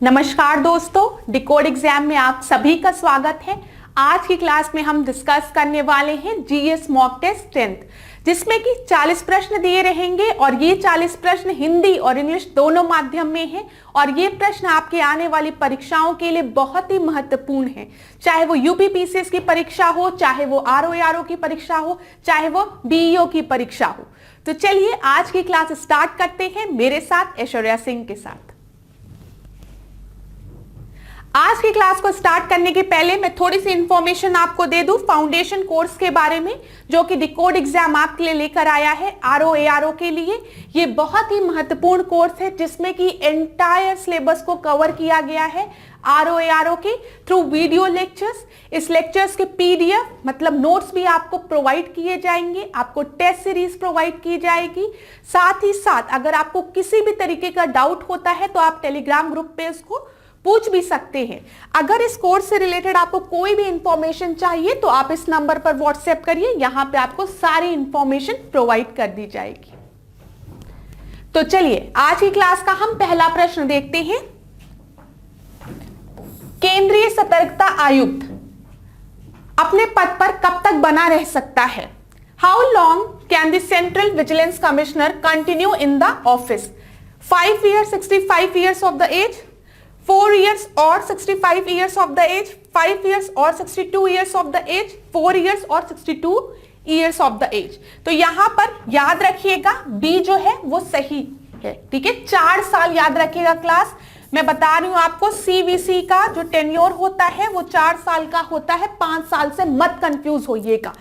नमस्कार दोस्तों, decode exam में आप सभी का स्वागत है। आज की क्लास में हम डिस्कस करने वाले हैं जीएस मॉक टेस्ट 10th, जिसमें कि 40 प्रश्न दिए रहेंगे और ये 40 प्रश्न हिंदी और इंग्लिश दोनों माध्यम में हैं और ये प्रश्न आपके आने वाली परीक्षाओं के लिए बहुत ही महत्वपूर्ण है। चाहे वो यूपीपीसीएस की परीक्षा हो, चाहे वो आरओ की परीक्षा हो, चाहे वो बीईओ की परीक्षा हो। तो चलिए आज की क्लास स्टार्ट करते हैं मेरे साथ ऐश्वर्या सिंह के साथ। आज की क्लास को स्टार्ट करने के पहले मैं थोड़ी सी इंफॉर्मेशन आपको दे दूं फाउंडेशन कोर्स के बारे में, जो कि डिकोड एग्जाम आपके लिए लेकर आया है आरओ के लिए। ये बहुत ही महत्वपूर्ण कोर्स है जिसमें कि एंटायर सिलेबस को कवर किया गया है आरओ के थ्रू वीडियो लेक्चर्स। इस लेक्चर्स के पीडीएफ मतलब नोट्स भी आपको प्रोवाइड किए जाएंगे, आपको टेस्ट सीरीज प्रोवाइड की जाएगी। साथ ही साथ अगर आपको किसी भी तरीके का डाउट होता है तो आप टेलीग्राम ग्रुप पे उसको पूछ भी सकते हैं। अगर इस कोर्स से रिलेटेड आपको कोई भी इंफॉर्मेशन चाहिए तो आप इस नंबर पर व्हाट्सएप करिए, यहां पे आपको सारी इंफॉर्मेशन प्रोवाइड कर दी जाएगी। तो चलिए आज की क्लास का हम पहला प्रश्न देखते हैं। केंद्रीय सतर्कता आयुक्त अपने पद पर कब तक बना रह सकता है? How long can the central vigilance commissioner continue in the office? 5 years, 65 years of the age, 4 years or 65 years of the age, 5 years or 62 years of the age, 4 years or 62 years of the age। तो यहां पर याद रखिएगा B जो है वो सही है, ठीक है। 4 साल याद रखिएगा क्लास। मैं बता रही हूं आपको सीवीसी का जो टेन्योर होता है वो 4 साल का होता है, 5 साल से मत कंफ्यूज होइएगा,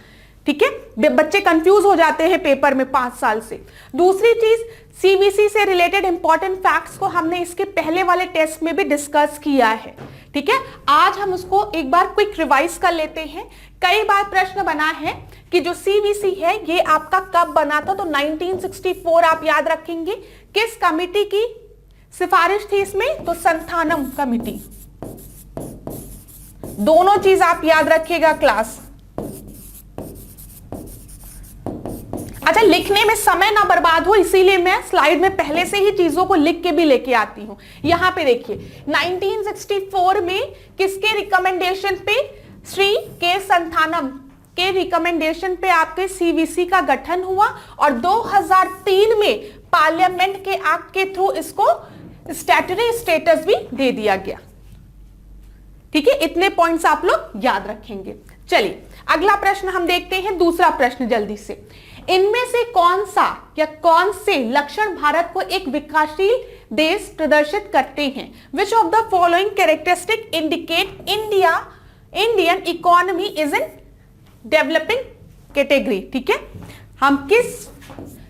ठीक है। बच्चे कंफ्यूज हो जाते हैं पेपर में 5 साल से। दूसरी चीज, सीबीसी से रिलेटेड इंपॉर्टेंट फैक्ट्स को हमने इसके पहले वाले टेस्ट में भी डिस्कस किया है, ठीक है। आज हम उसको एक बार क्विक रिवाइज कर लेते हैं। कई बार प्रश्न बना है कि जो सीबीसी है ये आपका कब बना था, तो 1964 आप याद रखेंगे। किस कमिटी की सिफारिश थी इसमें? तो संथानम कमिटी। दोनों चीज आप याद रखिएगा क्लास। अच्छा, लिखने में समय ना बर्बाद हो इसीलिए मैं स्लाइड में पहले से ही चीजों को लिख के भी लेके आती हूं। यहां पे देखिए 1964 में किसके रिकमेंडेशन पे? श्री के संथानम के रिकमेंडेशन पे आपके सीवीसी का गठन हुआ और 2003 में पार्लियामेंट के एक्ट के थ्रू इसको स्टैट्यूटरी स्टेटस भी दे दिया गया, ठीक है। इतने पॉइंट्स आप लोग याद रखेंगे। चलिए अगला प्रश्न हम देखते हैं, दूसरा प्रश्न जल्दी से। इनमें से कौन सा या कौन से लक्षण भारत को एक विकासशील देश प्रदर्शित करते हैं? विच of the following characteristic indicate Indian economy is in developing category, ठीक है। हम किस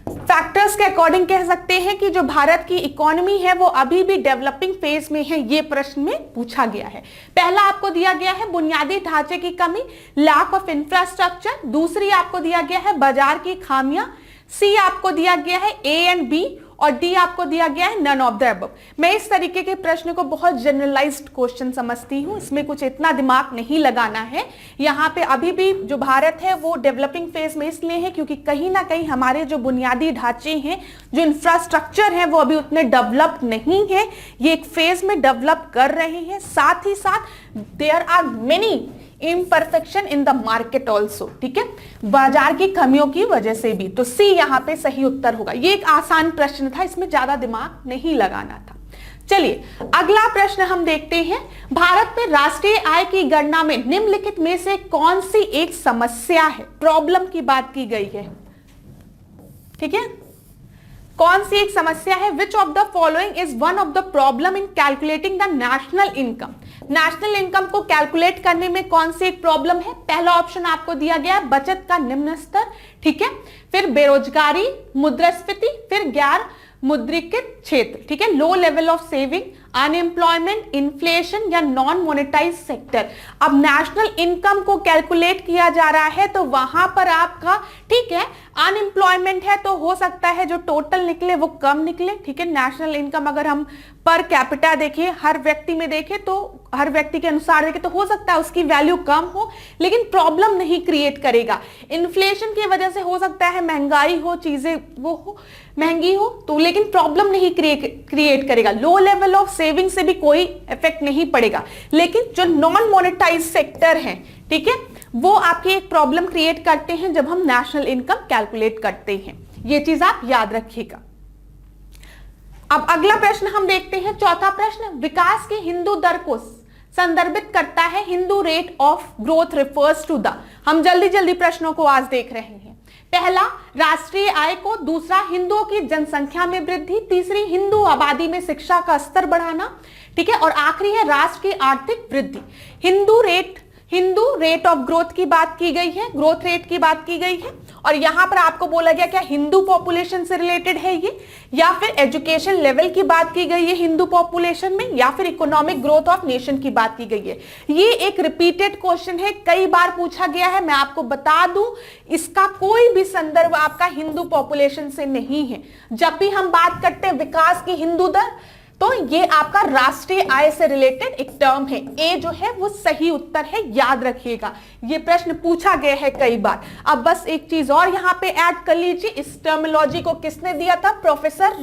फैक्टर्स के अकॉर्डिंग कह सकते हैं कि जो भारत की इकोनॉमी है वो अभी भी डेवलपिंग फेज में है? ये प्रश्न में पूछा गया है। पहला आपको दिया गया है बुनियादी ढांचे की कमी, लैक ऑफ इंफ्रास्ट्रक्चर। दूसरी आपको दिया गया है बाजार की खामियां। सी आपको दिया गया है ए एंड बी और डी आपको दिया गया है नन ऑफ द अबव। मैं इस तरीके के प्रश्न को बहुत जनरलाइज्ड क्वेश्चन समझती हूं, इसमें कुछ इतना दिमाग नहीं लगाना है। यहाँ पे अभी भी जो भारत है वो डेवलपिंग फेज में इसलिए है क्योंकि कहीं ना कहीं हमारे जो बुनियादी ढांचे हैं, जो इंफ्रास्ट्रक्चर है वो अभी उतने डेवलप नहीं है। ये एक फेज में डेवलप कर रहे हैं। साथ ही साथ there are many imperfection in the market also, ठीक है, बाजार की कमियों की वजह से भी। तो सी यहां पे सही उत्तर होगा। ये एक आसान प्रश्न था, इसमें ज्यादा दिमाग नहीं लगाना था। चलिए अगला प्रश्न हम देखते हैं। भारत में राष्ट्रीय आय की गणना में निम्नलिखित में से कौन सी एक समस्या है? प्रॉब्लम की बात की गई है, ठीक है। कौन सी एक समस्या है? Which of the following is one of the problem in calculating the national income? National income को कैलकुलेट करने में कौन सी एक प्रॉब्लम है? पहला ऑप्शन आपको दिया गया है बचत का निम्न स्तर, ठीक है, फिर बेरोजगारी, मुद्रास्फीति, फिर गैर मुद्रीकृत क्षेत्र, ठीक है, low level of saving, unemployment, inflation या नॉन मोनेटाइज सेक्टर। अब नेशनल इनकम को कैलकुलेट किया जा रहा है तो वहां पर आपका, ठीक है, अनएम्प्लॉयमेंट है तो हो सकता है जो टोटल निकले वो कम निकले, ठीक है। नेशनल इनकम अगर हम पर कैपिटा देखें, हर व्यक्ति में देखें, तो हर व्यक्ति के अनुसार देखें तो हो सकता है उसकी वैल्यू कम हो, लेकिन प्रॉब्लम नहीं क्रिएट करेगा। इन्फ्लेशन की वजह से हो सकता है महंगाई हो, चीजें वो हो महंगी हो, तो लेकिन प्रॉब्लम नहीं क्रिएट करेगा। लो लेवल ऑफ सेविंग से भी कोई इफेक्ट नहीं पड़ेगा, लेकिन जो नॉन मोनेटाइज सेक्टर है, ठीक है, वो आपकी एक प्रॉब्लम क्रिएट करते हैं जब हम नेशनल इनकम कैलकुलेट करते हैं। ये चीज आप याद रखिएगा। अब अगला प्रश्न हम देखते हैं, चौथा प्रश्न, विकास की हिंदू दर को संदर्भित करता है। Hindu rate of growth refers to the, हम जल्दी जल्दी प्रश्नों को आज देख रहे हैं। पहला राष्ट्रीय आय को, दूसरा हिंदुओं की जनसंख्या में वृद्धि, तीसरी हिंदू आबादी में शिक्षा का स्तर बढ़ाना, ठीक है, और आखिरी है राष्ट्र की आर्थिक वृद्धि। हिंदू रेट ऑफ ग्रोथ की बात की गई है, ग्रोथ रेट की बात की गई है, और यहां पर आपको बोला गया क्या हिंदू पॉपुलेशन से रिलेटेड है ये, या फिर एजुकेशन लेवल की बात की गई है हिंदू पॉपुलेशन में, या फिर इकोनॉमिक ग्रोथ ऑफ नेशन की बात की गई है। ये एक रिपीटेड क्वेश्चन है, कई बार पूछा गया है। मैं आपको बता दूं, इसका कोई भी संदर्भ आपका हिंदू पॉपुलेशन से नहीं है। जब भी हम बात करते हैं विकास की हिंदू दर, तो ये आपका राष्ट्रीय आय से रिलेटेड एक टर्म है। ए जो है वो सही उत्तर है, याद रखिएगा। ये प्रश्न पूछा गया है कई बार। अब बस एक चीज और यहां पे ऐड कर लीजिए, इस टर्मिनोलॉजी को किसने दिया था? प्रोफेसर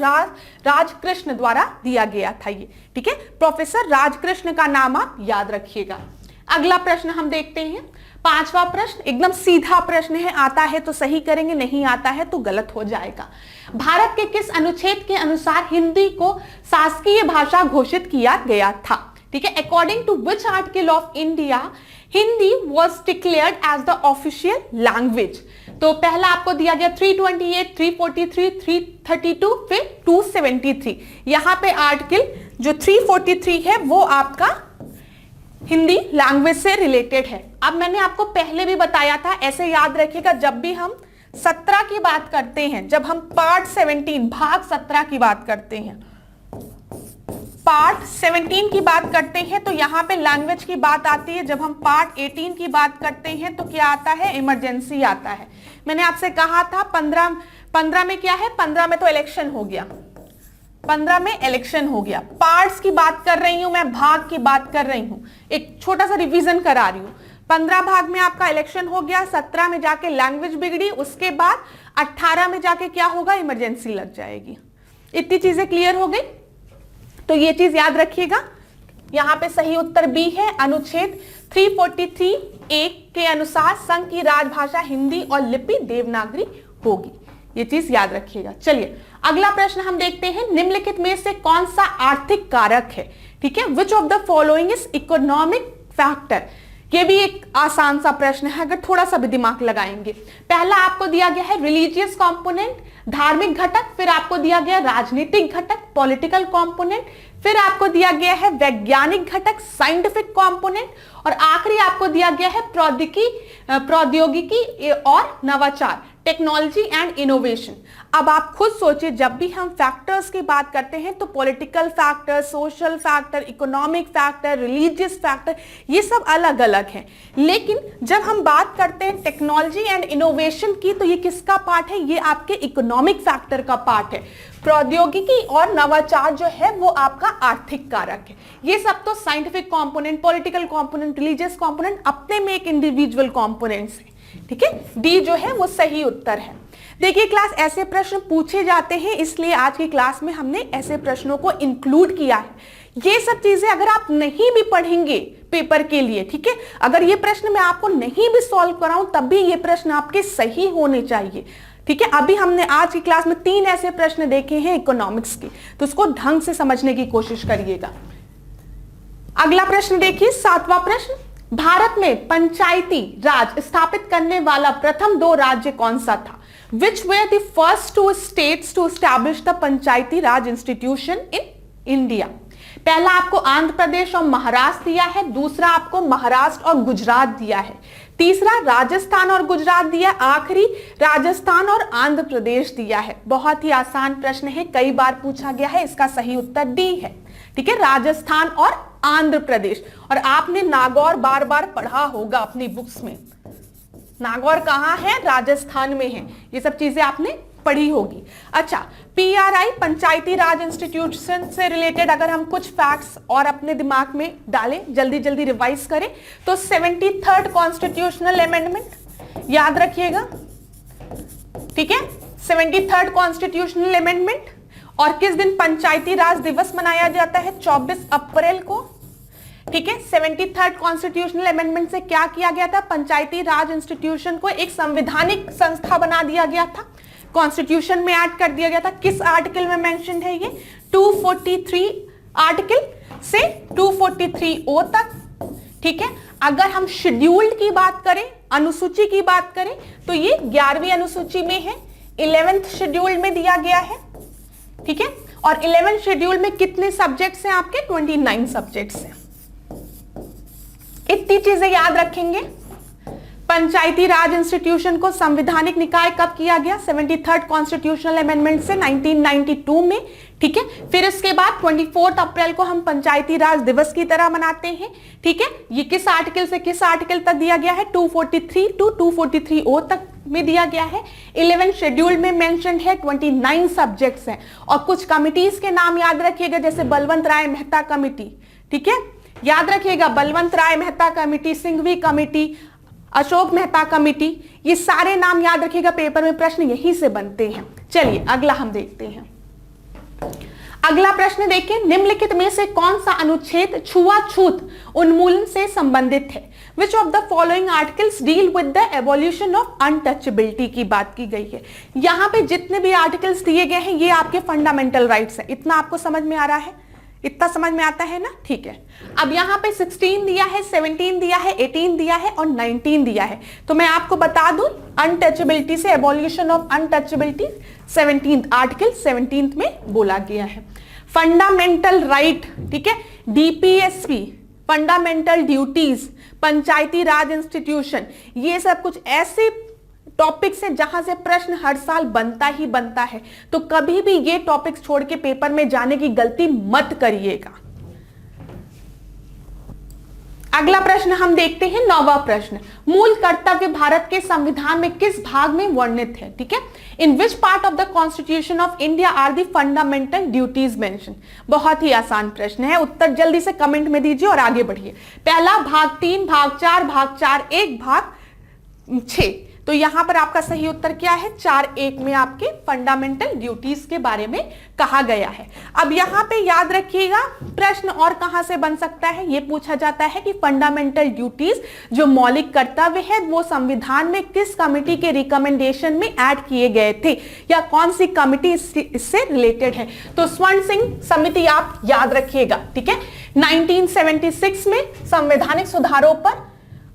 राजकृष्ण द्वारा दिया गया था ये, ठीक है। प्रोफेसर राजकृष्ण का नाम आप याद रखिएगा। अगला प्रश्न हम देखते हैं, पांचवा प्रश्न, एकदम सीधा प्रश्न है, आता है तो सही करेंगे, नहीं आता है तो गलत हो जाएगा। भारत के किस अनुच्छेद के अनुसार हिंदी को शासकीय भाषा घोषित किया गया था? ठीक है, according to which article of India Hindi was declared as the official language? तो पहला आपको दिया गया 328, 343, 332, फिर 273। यहां पे आर्टिकल जो 343 है वो आपका हिंदी लैंग्वेज से रिलेटेड है। अब मैंने आपको पहले भी बताया था, ऐसे याद रखिएगा, जब भी हम 17 की बात करते हैं, जब हम पार्ट 17 भाग 17 की बात करते हैं, पार्ट 17 की बात करते हैं, तो यहां पे लैंग्वेज की बात आती है। जब हम पार्ट 18 की बात करते हैं तो क्या आता है? इमरजेंसी आता है। मैंने आपसे कहा था 15 में क्या है? 15 में तो इलेक्शन हो गया, 15 में इलेक्शन हो गया। पार्ट्स की बात कर रही हूं मैं, भाग की बात कर रही हूं, एक छोटा सा रिवीजन करा रही हूं। 15 भाग में आपका इलेक्शन हो गया, 17 में जाके लैंग्वेज बिगड़ी, उसके बाद 18 में जाके क्या होगा? इमरजेंसी लग जाएगी। इतनी चीजें क्लियर हो गई, तो ये चीज याद रखिएगा। यहां पे सही उत्तर बी है, अनुच्छेद 343A के अनुसार संघ की राजभाषा हिंदी और लिपि देवनागरी होगी। ये चीज याद रखिएगा। चलिए अगला प्रश्न हम देखते हैं, निम्नलिखित में से कौन सा आर्थिक कारक है? ठीक है, which of the following is economic factor? ये भी एक आसान सा प्रश्न है, अगर थोड़ा सा भी दिमाग लगाएंगे। पहला आपको दिया गया है रिलीजियस कंपोनेंट, धार्मिक घटक, फिर आपको दिया गया राजनीतिक घटक, पॉलिटिकल कंपोनेंट, फिर आपको दिया गया है वैज्ञानिक घटक, साइंटिफिक कंपोनेंट, और आखिरी आपको दिया गया है प्रौद्योगिकी और नवाचार, टेक्नोलॉजी एंड इनोवेशन। अब आप खुद सोचिए, जब भी हम फैक्टर्स की बात करते हैं तो political factor, social factor, economic factor, religious factor, ये सब अलग अलग हैं। लेकिन जब हम बात करते हैं टेक्नोलॉजी एंड इनोवेशन की, तो ये किसका पार्ट है? ये आपके इकोनॉमिक फैक्टर का पार्ट है। प्रौद्योगिकी और नवाचार जो है वो आपका आर्थिक कारक है। ये सब तो scientific component, political component, religious component अपने में एक इंडिविजुअल कंपोनेंट्स है। ठीक है, डी जो है वो सही उत्तर है। देखिए क्लास, ऐसे प्रश्न पूछे जाते हैं, इसलिए आज की क्लास में हमने ऐसे प्रश्नों को इंक्लूड किया है। ये सब चीजें अगर आप नहीं भी पढ़ेंगे पेपर के लिए, ठीक है, अगर ये प्रश्न मैं आपको नहीं भी सॉल्व कराऊं तब भी ये प्रश्न आपके सही होने चाहिए। ठीक है, अभी हमने आज की क्लास में 3 ऐसे प्रश्न देखे हैं इकोनॉमिक्स के, तो उसको ढंग से समझने की कोशिश करिएगा। अगला प्रश्न देखिए, 7वां प्रश्न, भारत में पंचायती राज स्थापित करने वाला प्रथम 2 राज्य कौन सा था? Which were the first 2 states to establish the Panchayati Raj institution in India? पहला आपको आंध्र प्रदेश और महाराष्ट्र दिया है, दूसरा आपको महाराष्ट्र और गुजरात दिया है, तीसरा राजस्थान और गुजरात दिया, आखिरी राजस्थान और आंध्र प्रदेश दिया है। बहुत ही आसान प्रश्न है, कई बार पूछा गया है, इसका सही उत्तर डी है। ठीक है, राजस्थान और आंध्र प्रदेश। और आपने नागौर बार बार पढ़ा होगा अपनी बुक्स में, नागौर कहाँ है? राजस्थान में है। ये सब चीजें आपने पढ़ी होगी। अच्छा, PRI पंचायती राज इंस्टीट्यूशन से रिलेटेड अगर हम कुछ फैक्ट्स और अपने दिमाग में डालें, जल्दी जल्दी रिवाइज करें, तो 73rd कॉन्स्टिट्यूशनल अमेंडमेंट याद रखिएगा, ठीक है, 73rd कॉन्स्टिट्यूशनल अमेंडमेंट। और किस दिन पंचायती राज दिवस मनाया जाता है? 24 अप्रैल को, ठीक है। 73rd कॉन्स्टिट्यूशनल अमेंडमेंट से क्या किया गया था? पंचायती राज इंस्टीट्यूशन को एक संवैधानिक संस्था बना दिया गया था, कॉन्स्टिट्यूशन में ऐड कर दिया गया था। किस आर्टिकल में मेंशन है ये? 243 आर्टिकल से 243O तक, ठीक है। अगर हम शेड्यूल्ड की बात करें, अनुसूची की बात करें, तो ये 11वीं अनुसूची में है, 11th शेड्यूल में दिया गया है, ठीक है। और 11th शेड्यूल में कितने सब्जेक्ट्स हैं आपके? 29 सब्जेक्ट्स हैं। इतनी चीजें याद रखेंगे। पंचायती राज इंस्टीट्यूशन को संवैधानिक निकाय कब किया गया? 73rd कॉन्स्टिट्यूशनल अमेंडमेंट से 1992 में, ठीक है। फिर इसके बाद 24 अप्रैल को हम पंचायती राज दिवस की तरह मनाते हैं, ठीक है। ये किस आर्टिकल से किस आर्टिकल तक दिया गया है? 243 टू 243O तक में दिया गया है। 11th शेड्यूल में मेंशन है, 29 सब्जेक्ट्स हैं। और कुछ कमिटीज के नाम याद रखिएगा, जैसे बलवंत राय मेहता कमिटी, ठीक है, याद रखिएगा, Balwant Rai Mehta committee, Singhvi committee, Ashok Mehta committee, ये सारे नाम याद रखिएगा, पेपर में प्रश्न यहीं से बनते हैं। चलिए अगला हम देखते हैं। अगला प्रश्न देखिए, निम्नलिखित में से कौन सा अनुच्छेद छुआछूत उन्मूलन से संबंधित है? Which of the following articles deal with the abolition of untouchability की बात की गई है। यहां पे जितने भी आर्टिकल्स दिए गए हैं ये आपके फंडामेंटल राइट्स हैं। इतना आपको समझ में आ रहा है? इतना समझ में आता है ना? ठीक है। अब यहाँ पे 16 दिया है, 17 दिया है, 18 दिया है और 19 दिया है। तो मैं आपको बता दूं, अनटचेबिलिटी से एबॉल्यूशन of untouchability 17th article 17th में बोला गया है। फंडामेंटल राइट, ठीक है, DPSP, फंडामेंटल ड्यूटीज, पंचायती राज इंस्टीट्यूशन, ये सब कुछ ऐसे टॉपिक्स है जहां से प्रश्न हर साल बनता ही बनता है। तो कभी भी ये टॉपिक्स छोड़ के पेपर में जाने की गलती मत करिएगा। अगला प्रश्न हम देखते हैं, 9वां प्रश्न, मूल कर्तव्य भारत के संविधान में किस भाग में वर्णित है? ठीक है, in which part of the constitution of India are the fundamental duties mention? बहुत ही आसान प्रश्न है, उत्तर जल्दी से कमेंट में दीजिए और आगे बढ़िए। पहला भाग 3, भाग 4, भाग 4 1, भाग 6। तो यहां पर आपका सही उत्तर क्या है? 4(1) में आपके फंडामेंटल ड्यूटीज के बारे में कहा गया है। अब यहां पे याद रखिएगा, प्रश्न और कहां से बन सकता है? यह पूछा जाता है कि फंडामेंटल ड्यूटीज जो मौलिक कर्तव्य है वो संविधान में किस कमिटी के रिकमेंडेशन में ऐड किए गए थे, या कौन सी कमिटी इससे रिलेटेड है? तो स्वर्ण सिंह समिति आप याद रखिएगा, ठीक है। 1976 में संवैधानिक सुधारों पर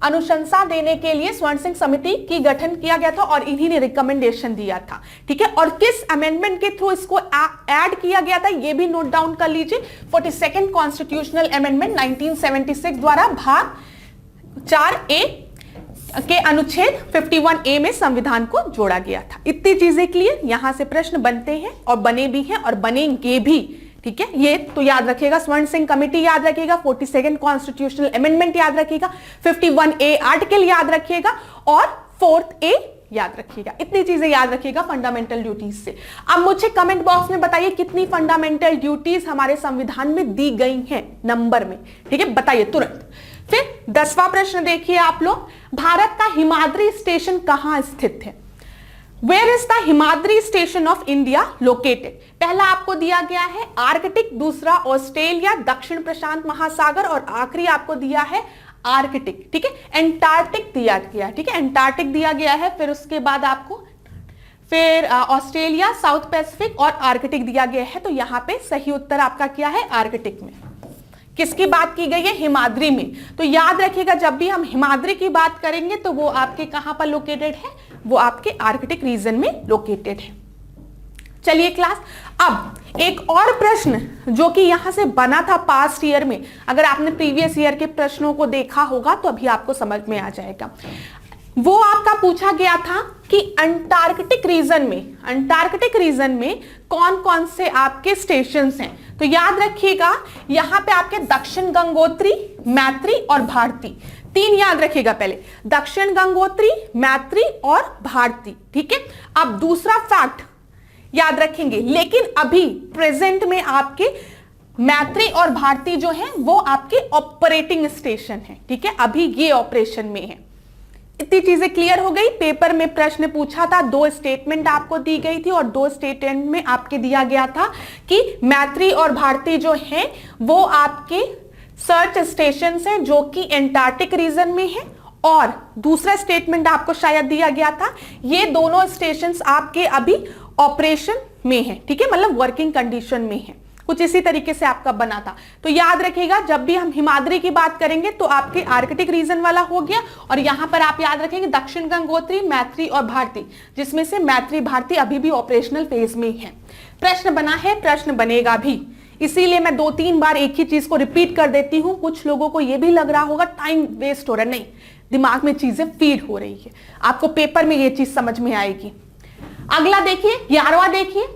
अनुशंसा देने के लिए स्वर्ण सिंह समिति की गठन किया गया था और इन्हीं ने रिकमेंडेशन दिया था, ठीक है। और किस अमेंडमेंट के थ्रू इसको ऐड किया गया था ये भी नोट डाउन कर लीजिए। 42nd कॉन्स्टिट्यूशनल अमेंडमेंट 1976 द्वारा भाग 4(a) के अनुच्छेद 51(a) में संविधान को जोड़ा गया था। इतनी चीजें क्लियर, यहां से प्रश्न बनते हैं और बने भी हैं और बनेंगे भी, ठीक है। ये तो याद रखिएगा, स्वर्ण सिंह कमेटी याद रखिएगा, 42nd कॉन्स्टिट्यूशनल अमेंडमेंट याद रखिएगा, 51(a) आर्टिकल याद रखिएगा और 4(a) याद रखिएगा। इतनी चीजें याद रखिएगा फंडामेंटल ड्यूटीज से। अब मुझे कमेंट बॉक्स में बताइए कितनी फंडामेंटल ड्यूटीज हमारे संविधान में दी गई हैं नंबर में, ठीक है, बताइए तुरंत। फिर 10वां प्रश्न देखिए आप लोग, भारत का हिमाद्री स्टेशन कहां स्थित है? Where is the Himadri station of India located? पहला आपको दिया गया है आर्कटिक, दूसरा ऑस्ट्रेलिया, दक्षिण प्रशांत महासागर और आखिरी आपको दिया है आर्कटिक, ठीक है। एंटार्क्टिक दिया गया, ठीक है, एंटार्क्टिक दिया गया है। फिर उसके बाद आपको फिर ऑस्ट्रेलिया, साउथ पैसिफिक और आर्कटिक दिया गया है। तो यहां पे सही उत्तर आपका क्या है? आर्कटिक में। किसकी बात की गई है? हिमाद्री में। तो याद रखिएगा, जब भी हम हिमाद्री की बात करेंगे तो वो आपके कहां पर लोकेटेड है? वो आपके आर्कटिक रीजन में लोकेटेड है। चलिए क्लास, अब एक और प्रश्न जो कि यहां से बना था पास्ट ईयर में, अगर आपने प्रीवियस ईयर के प्रश्नों को देखा होगा तो अभी आपको समझ में आ जाएगा। वो आपका पूछा गया था कि अंटार्कटिक रीजन में कौन कौन से आपके स्टेशंस हैं। तो याद रखिएगा, यहां पे आपके दक्षिण गंगोत्री, मैत्री और भारती तीन याद रखिएगा पहले, दक्षिण गंगोत्री, मैत्री और भारती। ठीक है, अब दूसरा फैक्ट याद रखेंगे, लेकिन अभी प्रेजेंट में आपके मैत्री और भारती जो है वो आपके ऑपरेटिंग स्टेशन है। ठीक है, अभी ये ऑपरेशन में है। इतनी चीजें क्लियर हो गई। पेपर में प्रश्न पूछा था, दो स्टेटमेंट आपको दी गई थी और दो स्टेटमेंट में आपके दिया गया था कि मैत्री और भारती जो है वो आपके सर्च स्टेशन हैं जो कि एंटार्क्टिक रीजन में है, और दूसरा स्टेटमेंट आपको शायद दिया गया था, ये दोनों स्टेशंस आपके अभी ऑपरेशन में है। ठीक है, मतलब वर्किंग कंडीशन में है। कुछ इसी तरीके से आपका बना था। तो याद रखिएगा, जब भी हम हिमाद्री की बात करेंगे तो आपके आर्कटिक रीजन वाला हो गया, और यहां पर आप याद रखेंगे दक्षिण गंगोत्री, मैत्री और भारती, जिसमें से मैत्री भारती अभी भी ऑपरेशनल फेज में है। प्रश्न बना है, प्रश्न बनेगा भी, इसीलिए मैं 2-3 बार एक ही चीज को रिपीट कर देती हूं। कुछ लोगों को यह भी लग रहा होगा टाइम वेस्ट हो रहा है, नहीं, दिमाग में चीजें फीड हो रही है, आपको पेपर में यह चीज समझ में आएगी। अगला देखिए, 11वां देखिए,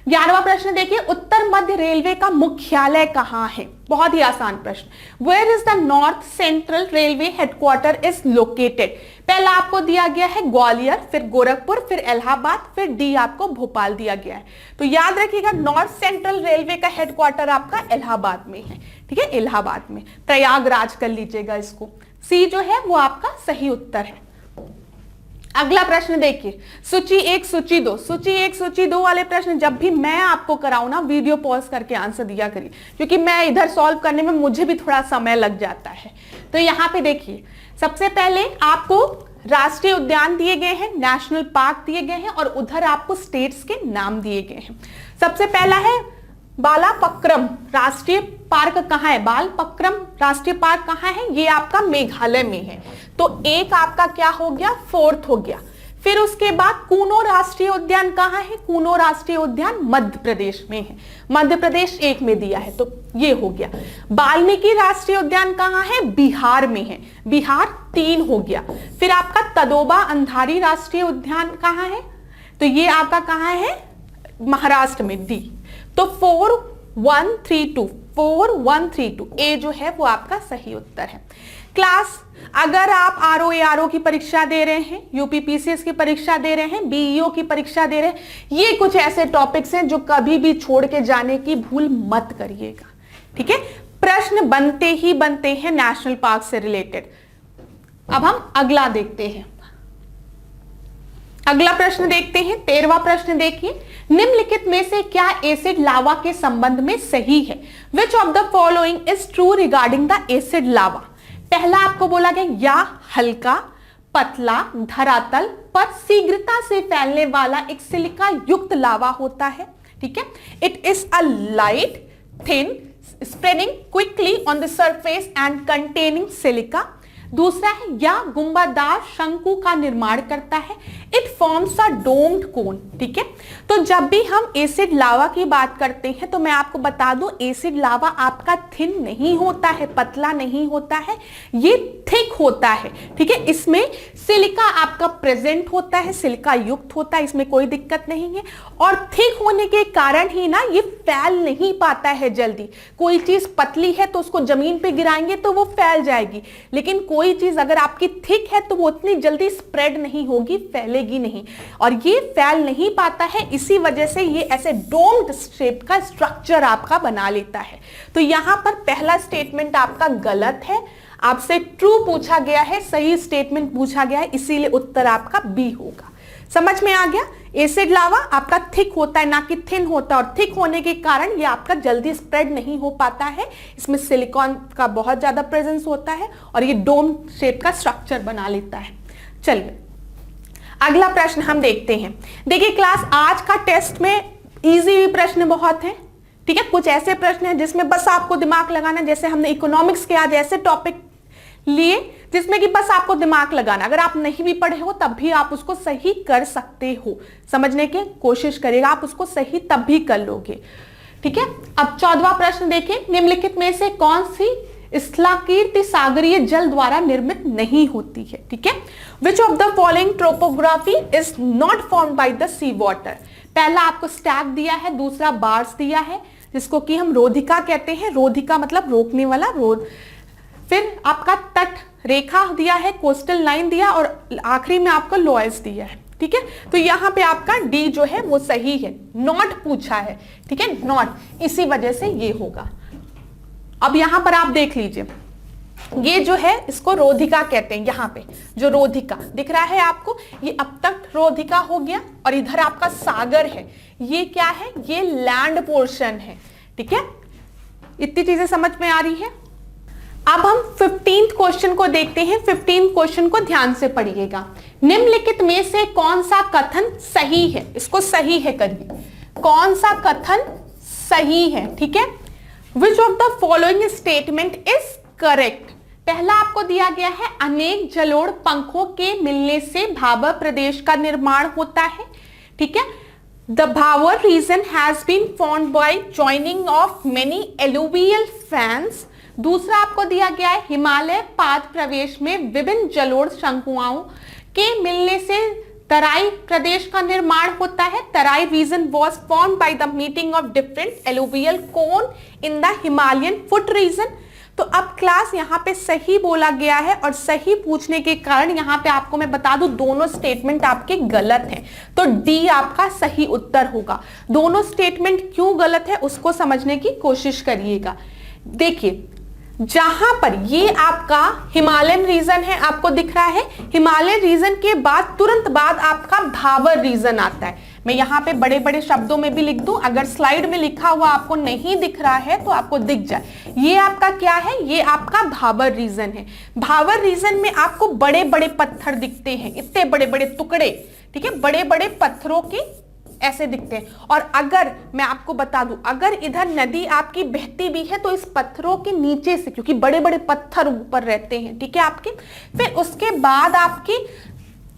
11वां प्रश्न देखिए, उत्तर मध्य रेलवे का मुख्यालय कहां है? बहुत ही आसान प्रश्न। Where is the north central railway headquarter is located? पहला आपको दिया गया है ग्वालियर, फिर गोरखपुर, फिर इलाहाबाद, फिर डी आपको भोपाल दिया गया है। तो याद रखिएगा, नॉर्थ सेंट्रल रेलवे का हेडक्वार्टर आपका इलाहाबाद में है। ठीक है, इलाहाबाद में, प्रयागराज कर लीजिएगा इसको। सी जो है वो आपका सही उत्तर है। अगला प्रश्न देखिए, सूची 1 सूची 2, सूची 1 सूची 2 वाले प्रश्न जब भी मैं आपको कराऊं ना, वीडियो पॉज करके आंसर दिया करिए, क्योंकि मैं इधर सॉल्व करने में मुझे भी थोड़ा समय लग जाता है। तो यहाँ पे देखिए, सबसे पहले आपको राष्ट्रीय उद्यान दिए गए हैं, नेशनल पार्क दिए गए हैं, और उधर आपको स्टेट्स के नाम दिए गए हैं। सबसे पहला है बालापक्रम राष्ट्रीय पार्क कहाँ है? बालपक्रम राष्ट्रीय पार्क कहाँ है? ये आपका मेघालय में है। तो एक आपका क्या हो गया? 4th हो गया। फिर उसके बाद कूनो राष्ट्रीय उद्यान कहाँ है? कूनो राष्ट्रीय उद्यान मध्य प्रदेश में है, मध्य प्रदेश 1 में दिया है, तो ये हो गया। वाल्मीकि राष्ट्रीय उद्यान कहाँ है? बिहार में है, बिहार 3 हो गया। फिर आपका तदोबा अंधारी राष्ट्रीय उद्यान कहाँ है? तो ये आपका कहाँ है? महाराष्ट्र में, डी। तो 4132, 4132 ए जो है वो आपका सही उत्तर है। क्लास, अगर आप आरओ की परीक्षा दे रहे हैं, यूपीपीसीएस की परीक्षा दे रहे हैं, बीईओ की परीक्षा दे रहे हैं, ये कुछ ऐसे टॉपिक्स हैं जो कभी भी छोड़ के जाने की भूल मत करिएगा। ठीक है, प्रश्न बनते ही बनते हैं नेशनल पार्क से रिलेटेड। अब हम अगला देखते हैं, अगला प्रश्न देखते हैं, 13वां प्रश्न देखिए, निम्नलिखित में से क्या एसिड लावा के संबंध में सही है? Which of the following is true regarding the acid lava? पहला आपको बोला गया या हल्का, पतला, धरातल पर शीघ्रता से फैलने वाला एक सिलिका युक्त लावा होता है। ठीक है, it is a light, thin, spreading quickly on the surface and containing silica. दूसरा है या गुंबददार शंकु का निर्माण करता है, इट फॉर्म्स अ डोम्ड कोन। ठीक है, तो जब भी हम एसिड लावा की बात करते हैं तो मैं आपको बता दूं, एसिड लावा आपका थिन नहीं होता है, पतला नहीं होता है, ये थिक होता है। ठीक है, इसमें सिलिका आपका प्रेजेंट होता है, सिलिका युक्त होता है, इसमें कोई दिक्कत नहीं है। और थिक होने के कारण ही ना ये फैल नहीं पाता है जल्दी। कोई चीज पतली है तो उसको जमीन पे गिराएंगे तो वो फैल जाएगी, लेकिन कोई चीज अगर आपकी थिक है तो वो उतनी जल्दी स्प्रेड नहीं होगी, फैलेगी नहीं, और ये फैल नहीं पाता है, इसी वजह से ये ऐसे डोम्ड शेप का स्ट्रक्चर आपका बना लेता है। तो यहां पर पहला स्टेटमेंट आपका गलत है, आपसे ट्रू पूछा गया है, सही स्टेटमेंट पूछा गया है, इसीलिए उत्तर आपका बी होगा। समझ में आ गया? एसिड लावा आपका थिक होता है, ना कि थिन होता है, और थिक होने के कारण ये आपका जल्दी स्प्रेड नहीं हो पाता है, इसमें सिलिकॉन का बहुत ज्यादा प्रेजेंस होता है और ये डोम शेप का स्ट्रक्चर बना लेता है। चलिए अगला प्रश्न हम देखते हैं। देखिए क्लास, आज का टेस्ट में इजी प्रश्न बहुत है। ठीक है, कुछ ऐसे प्रश्न हैं जिसमें बस आपको दिमाग लगाना, जैसे हमने इकोनॉमिक्स के आज ऐसे टॉपिक लिए जिसमें कि बस आपको दिमाग लगाना, अगर आप नहीं भी पढ़े हो तब भी आप उसको सही कर सकते हो, समझने की कोशिश करिएगा, आप उसको सही तब भी कर लोगे। ठीक है, अब 14वां प्रश्न देखिए, निम्नलिखित में से कौन सी स्थलाकीर्ति सागरीय जल द्वारा निर्मित नहीं होती है? ठीक है, which of the following topography is not formed by the sea water? पहला आपको स्टैक दिया है, दूसरा बार्स दिया है जिसको कि हम रोधिका कहते हैं, रोधिका मतलब रोकने वाला, रोध। फिर आपका तट रेखा दिया है, कोस्टल लाइन दिया और आखिरी में आपका लोएस दिया है, ठीक है। तो यहां पे आपका डी जो है वो सही है, नॉट पूछा है, ठीक है, नॉट, इसी वजह से ये होगा। अब यहां पर आप देख लीजिए, ये जो है इसको रोधिका कहते हैं। यहां पे जो रोधिका दिख रहा है आपको, ये अब तक रोधिका हो गया और इधर आपका सागर है। ये क्या है, ये लैंड पोर्शन है, ठीक है। इतनी चीजें समझ में आ रही है। अब हम 15th क्वेश्चन को देखते हैं। 15th क्वेश्चन को ध्यान से पढ़िएगा। निम्नलिखित में से कौन सा कथन सही है, इसको सही है करिए, कौन सा कथन सही है, ठीक है। Which of the following statement is correct. पहला आपको दिया गया है, अनेक जलोढ़ पंखों के मिलने से भावर प्रदेश का निर्माण होता है, ठीक है। The Bhabar region has been formed by joining of many alluvial fans. दूसरा आपको दिया गया है, हिमालय पाद प्रवेश में विभिन्न जलोढ़ शंकुआओं के मिलने से तराई प्रदेश का निर्माण होता है। Terai region was formed by the meeting of different alluvial cone in the Himalayan foot region. तो अब क्लास यहाँ पे सही बोला गया है और सही पूछने के कारण यहाँ पे आपको मैं बता दूं दोनों स्टेटमेंट आपके गलत हैं, तो डी आपका सही उत्तर होगा। दोनों स्टेटमेंट क्यों गलत है उसको समझने की कोशिश करिएगा। देखिए, जहां पर ये आपका हिमालयन रीजन है, आपको दिख रहा है, हिमालयन रीजन के बाद तुरंत बाद आपका भावर रीजन आता है। मैं यहाँ पे बड़े बड़े शब्दों में भी लिख दूं, अगर स्लाइड में लिखा हुआ आपको नहीं दिख रहा है तो आपको दिख जाए। ये आपका क्या है, ये आपका भावर रीजन है। भावर रीजन में आपको बड़े बड़े पत्थर दिखते हैं, इतने बड़े बड़े टुकड़े, ठीक है, बड़े बड़े पत्थरों के ऐसे दिखते हैं। और अगर मैं आपको बता दूं, अगर इधर नदी आपकी बहती भी है तो इस पत्थरों के नीचे से, क्योंकि बड़े बड़े पत्थर ऊपर रहते हैं, ठीक है आपके, फिर उसके बाद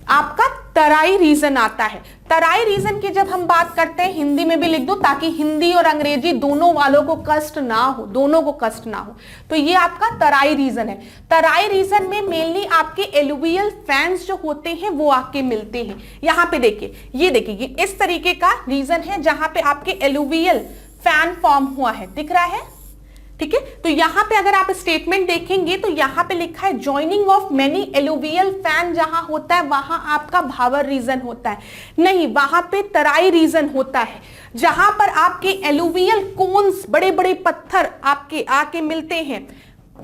आपका तराई रीजन आता है। तराई रीजन की जब हम बात करते हैं, हिंदी में भी लिख दो ताकि हिंदी और अंग्रेजी दोनों वालों को कष्ट ना हो, दोनों को कष्ट ना हो। तो ये आपका तराई रीजन है। तराई रीजन में मेनली आपके एलुवियल फैंस जो होते हैं वो आके मिलते हैं। यहाँ पे देखिए, ये देखिए, ये इस तरीके का रीजन है जहां पे आपके एलुवियल फैन फॉर्म हुआ है, दिख रहा है, ठीक है। तो यहां पे अगर आप स्टेटमेंट देखेंगे तो यहां पे लिखा है joining of many alluvial fan, जहां होता है वहां आपका भावर रीजन होता है, नहीं, वहां पे तराई रीजन होता है। जहां पर आपके एलुवियल कोन्स, बड़े बड़े पत्थर आपके आके मिलते हैं,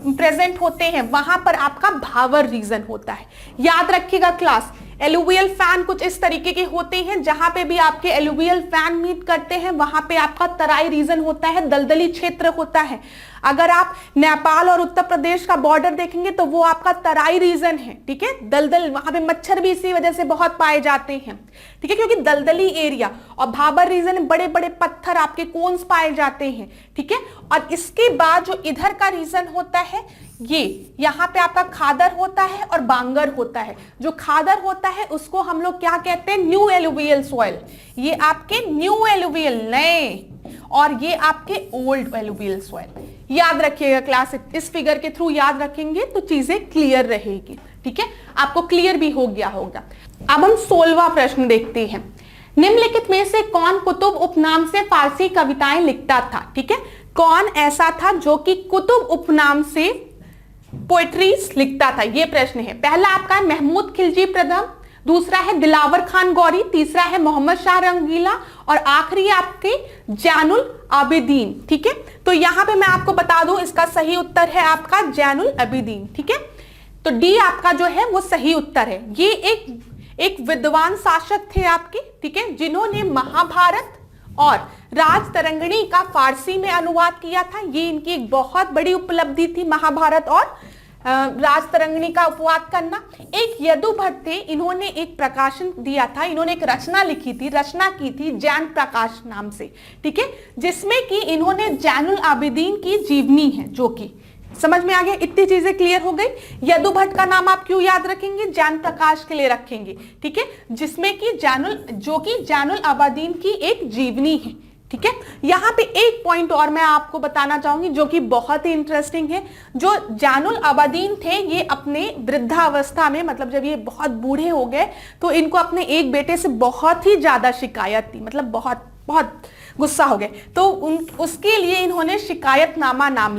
प्रेजेंट होते हैं, वहां पर आपका भावर रीजन होता है। याद रखिएगा क्लास, एलुवियल फैन कुछ इस तरीके के होते हैं, जहां पे भी आपके एलुवियल फैन मीट करते हैं वहां पे आपका तराई रीजन होता है, दलदली क्षेत्र होता है। अगर आप नेपाल और उत्तर प्रदेश का बॉर्डर देखेंगे तो वो आपका तराई रीजन है, ठीक है, दलदल, वहां पे मच्छर भी इसी वजह से बहुत पाए जाते हैं, ठीक है, क्योंकि दलदली एरिया। और भाबर रीजन में बड़े बड़े पत्थर आपके कोन्स पाए जाते हैं, ठीक है। और इसके बाद जो इधर का रीजन होता है, ये यहाँ पे आपका खादर होता है और बांगर होता है। जो खादर होता है उसको हम लोग क्या कहते हैं, न्यू एलुवियल सॉइल। ये आपके न्यू एलुवियल, नए, और ये आपके ओल्ड एलुवियल सॉइल। याद रखिएगा क्लास, इस फिगर के थ्रू याद रखेंगे तो चीजें क्लियर रहेगी, ठीक है, आपको क्लियर भी हो गया होगा। अब हम 16वां प्रश्न देखते हैं। निम्नलिखित में से कौन कुतुब उपनाम से फारसी कविताएं लिखता था, ठीक है, कौन ऐसा था जो कि कुतुब उपनाम से पोएट्रीज लिखता था, ये प्रश्न है। पहला आपका है महमूद खिलजी प्रथम, दूसरा है दिलावर खान गौरी, तीसरा है मोहम्मद शाह रंगीला और आखिरी आपके जैनुल आबिदीन, ठीक है। तो यहां पे मैं आपको बता दूं, इसका सही उत्तर है आपका जैनुल आबिदीन, ठीक है। तो डी आपका जो है वो सही उत्तर है। ये एक विद्वान शासक थे आपके, ठीक है, जिन्होंने महाभारत और राजतरंगिणी का फारसी में अनुवाद किया था। ये इनकी एक बहुत बड़ी उपलब्धि थी, महाभारत और राजतरंगिणी का उपवाद करना। एक यदु भट्ट थे, इन्होंने एक प्रकाशन दिया था, इन्होंने एक रचना लिखी थी, रचना की थी जैन प्रकाश नाम से, ठीक है, जिसमें कि इन्होंने जैनुल आबिदीन की जीवनी है, जो कि समझ में आ गया, इतनी चीजें क्लियर हो गई। यदु भट्ट का नाम आप क्यों याद रखेंगे, जैन प्रकाश के लिए रखेंगे, ठीक है, जिसमें कि जैनुल आबिदीन की एक जीवनी है, ठीक है। यहां पे एक पॉइंट और मैं आपको बताना चाहूंगी जो कि बहुत ही इंटरेस्टिंग है। जो जैनुल आबिदीन थे, ये अपने वृद्धावस्था में, मतलब जब ये बहुत बूढ़े हो गए तो इनको अपने एक बेटे से बहुत ही ज्यादा शिकायत थी, मतलब बहुत बहुत गुस्सा हो गए, तो उसके लिए इन्होंने शिकायतनामा नाम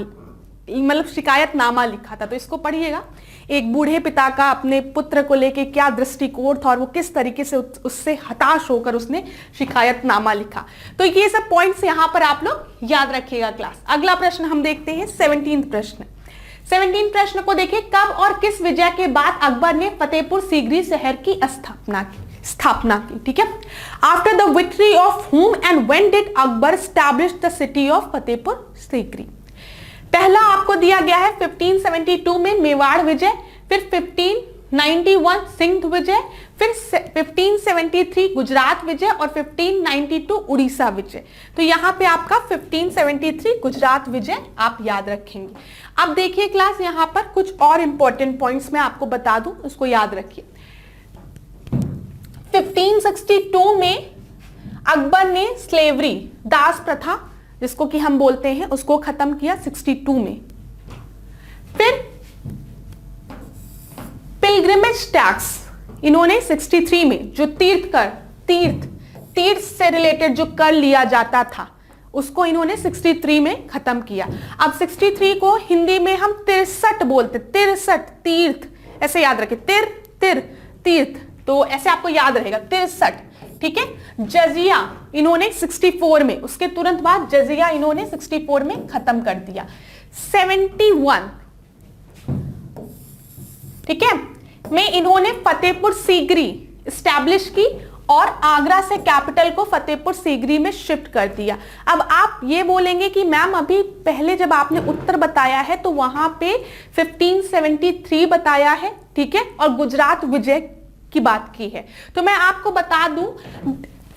मतलब शिकायतनामा लिखा था, तो इसको पढ़िएगा। एक बूढ़े पिता का अपने पुत्र को लेके क्या दृष्टिकोण था और वो किस तरीके से उससे हताश होकर उसने शिकायतनामा लिखा। तो ये सब पॉइंट्स यहां पर आप लोग याद रखिएगा क्लास। अगला प्रश्न हम देखते हैं 17 प्रश्न। 17 प्रश्न को देखिए, कब और किस विजय के बाद अकबर ने फतेहपुर सीकरी शहर की स्थापना की। ठीक है, after the victory of whom and when did Akbar establish the city of Fatehpur Sikri. पहला आपको दिया गया है 1572 में मेवाड़ विजय, फिर 1591 सिंध विजय, फिर 1573 गुजरात विजय और 1592 उड़ीसा विजय। तो यहां पे आपका 1573 गुजरात विजय आप याद रखेंगे। अब देखिए क्लास, यहां पर कुछ और इंपॉर्टेंट पॉइंट्स मैं आपको बता दूं, उसको याद रखिए। 1562 में अकबर ने स्लेवरी, दास प्रथा जिसको कि हम बोलते हैं, उसको खत्म किया 62 में। फिर पिलग्रिमेज टैक्स इन्होंने 63 में, जो तीर्थ से रिलेटेड जो कर लिया जाता था उसको इन्होंने 63 में खत्म किया। अब 63 को हिंदी में हम 63 बोलते, 63 तीर्थ, ऐसे याद रखिए, तीर्थ, तो ऐसे आपको याद रहेगा 63। ठीक है, जजिया इन्होंने 64 में, उसके तुरंत बाद जजिया इन्होंने 64 में खत्म कर दिया। 71 ठीक है में इन्होंने फतेहपुर सीकरी स्टैब्लिश की और आगरा से कैपिटल को फतेहपुर सीकरी में शिफ्ट कर दिया। अब आप ये बोलेंगे कि मैम अभी पहले जब आपने उत्तर बताया है तो वहां पे 1573 बताया है, ठीक है, और गुजरात विजय की बात की है। तो मैं आपको बता दूं,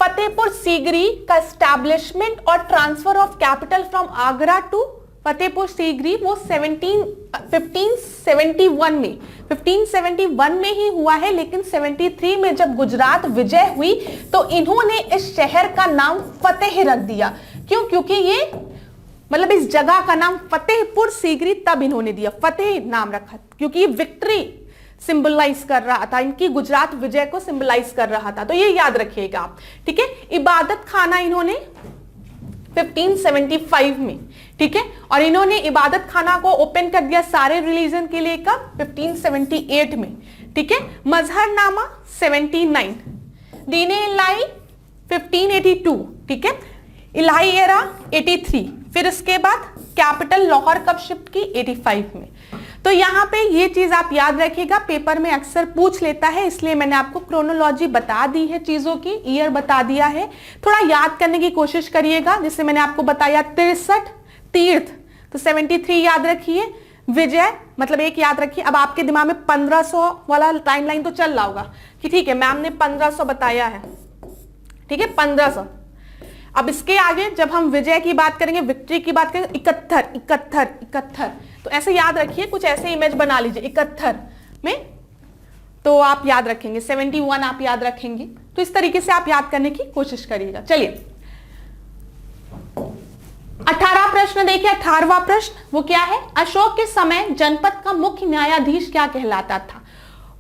फतेहपुर सीकरी का एस्टैब्लिशमेंट और transfer of capital from Agra to Fatehpur Sikri वो 1571 में ही हुआ है, लेकिन 73 में जब गुजरात विजय हुई तो इन्होंने इस शहर का नाम फतेह रख दिया। क्यों? क्योंकि ये मतलब इस जगह का नाम फतेहपुर सीकरी तब इन्होंने दिया, फतेह नाम रखा, क्योंकि ये विक्ट्री सिंबलाइज कर रहा था, इनकी गुजरात विजय को सिंबलाइज कर रहा था। तो ये याद रखिएगा आप, ठीक है। इबादत खाना इन्होंने 1575 में, ठीक है, और इन्होंने इबादत खाना को ओपन कर दिया सारे रिलीजन के लिए कब? 1578 में, ठीक है। मजहरनामा 79, दीने इलाही 1582, ठीक है, इलाही एरा 83, फिर इसके बाद कैपिटल लाहौर कब शिफ्ट की? 85 में। तो यहां पे ये चीज आप याद रखिएगा, पेपर में अक्सर पूछ लेता है, इसलिए मैंने आपको क्रोनोलॉजी बता दी है, चीजों की ईयर बता दिया है। थोड़ा याद करने की कोशिश करिएगा। जैसे मैंने आपको बताया 63 तीर्थ, तो 73 याद रखिए, विजय मतलब एक याद रखिए। अब आपके दिमाग में 1500 वाला टाइमलाइन तो चल रहा होगा कि ठीक है मैम ने 1500 बताया है, ठीक है, 1500। अब इसके आगे जब हम विजय की बात करेंगे, विक्ट्री की बात करेंगे, 71, तो ऐसे याद रखिए, कुछ ऐसे इमेज बना लीजिए 71 में, तो आप याद रखेंगे। 71 आप याद रखेंगे। तो इस तरीके से आप याद करने की कोशिश करिएगा। चलिए 18 प्रश्न देखिए। 18वां प्रश्न वो क्या है? अशोक के समय जनपद का मुख्य न्यायाधीश क्या कहलाता था?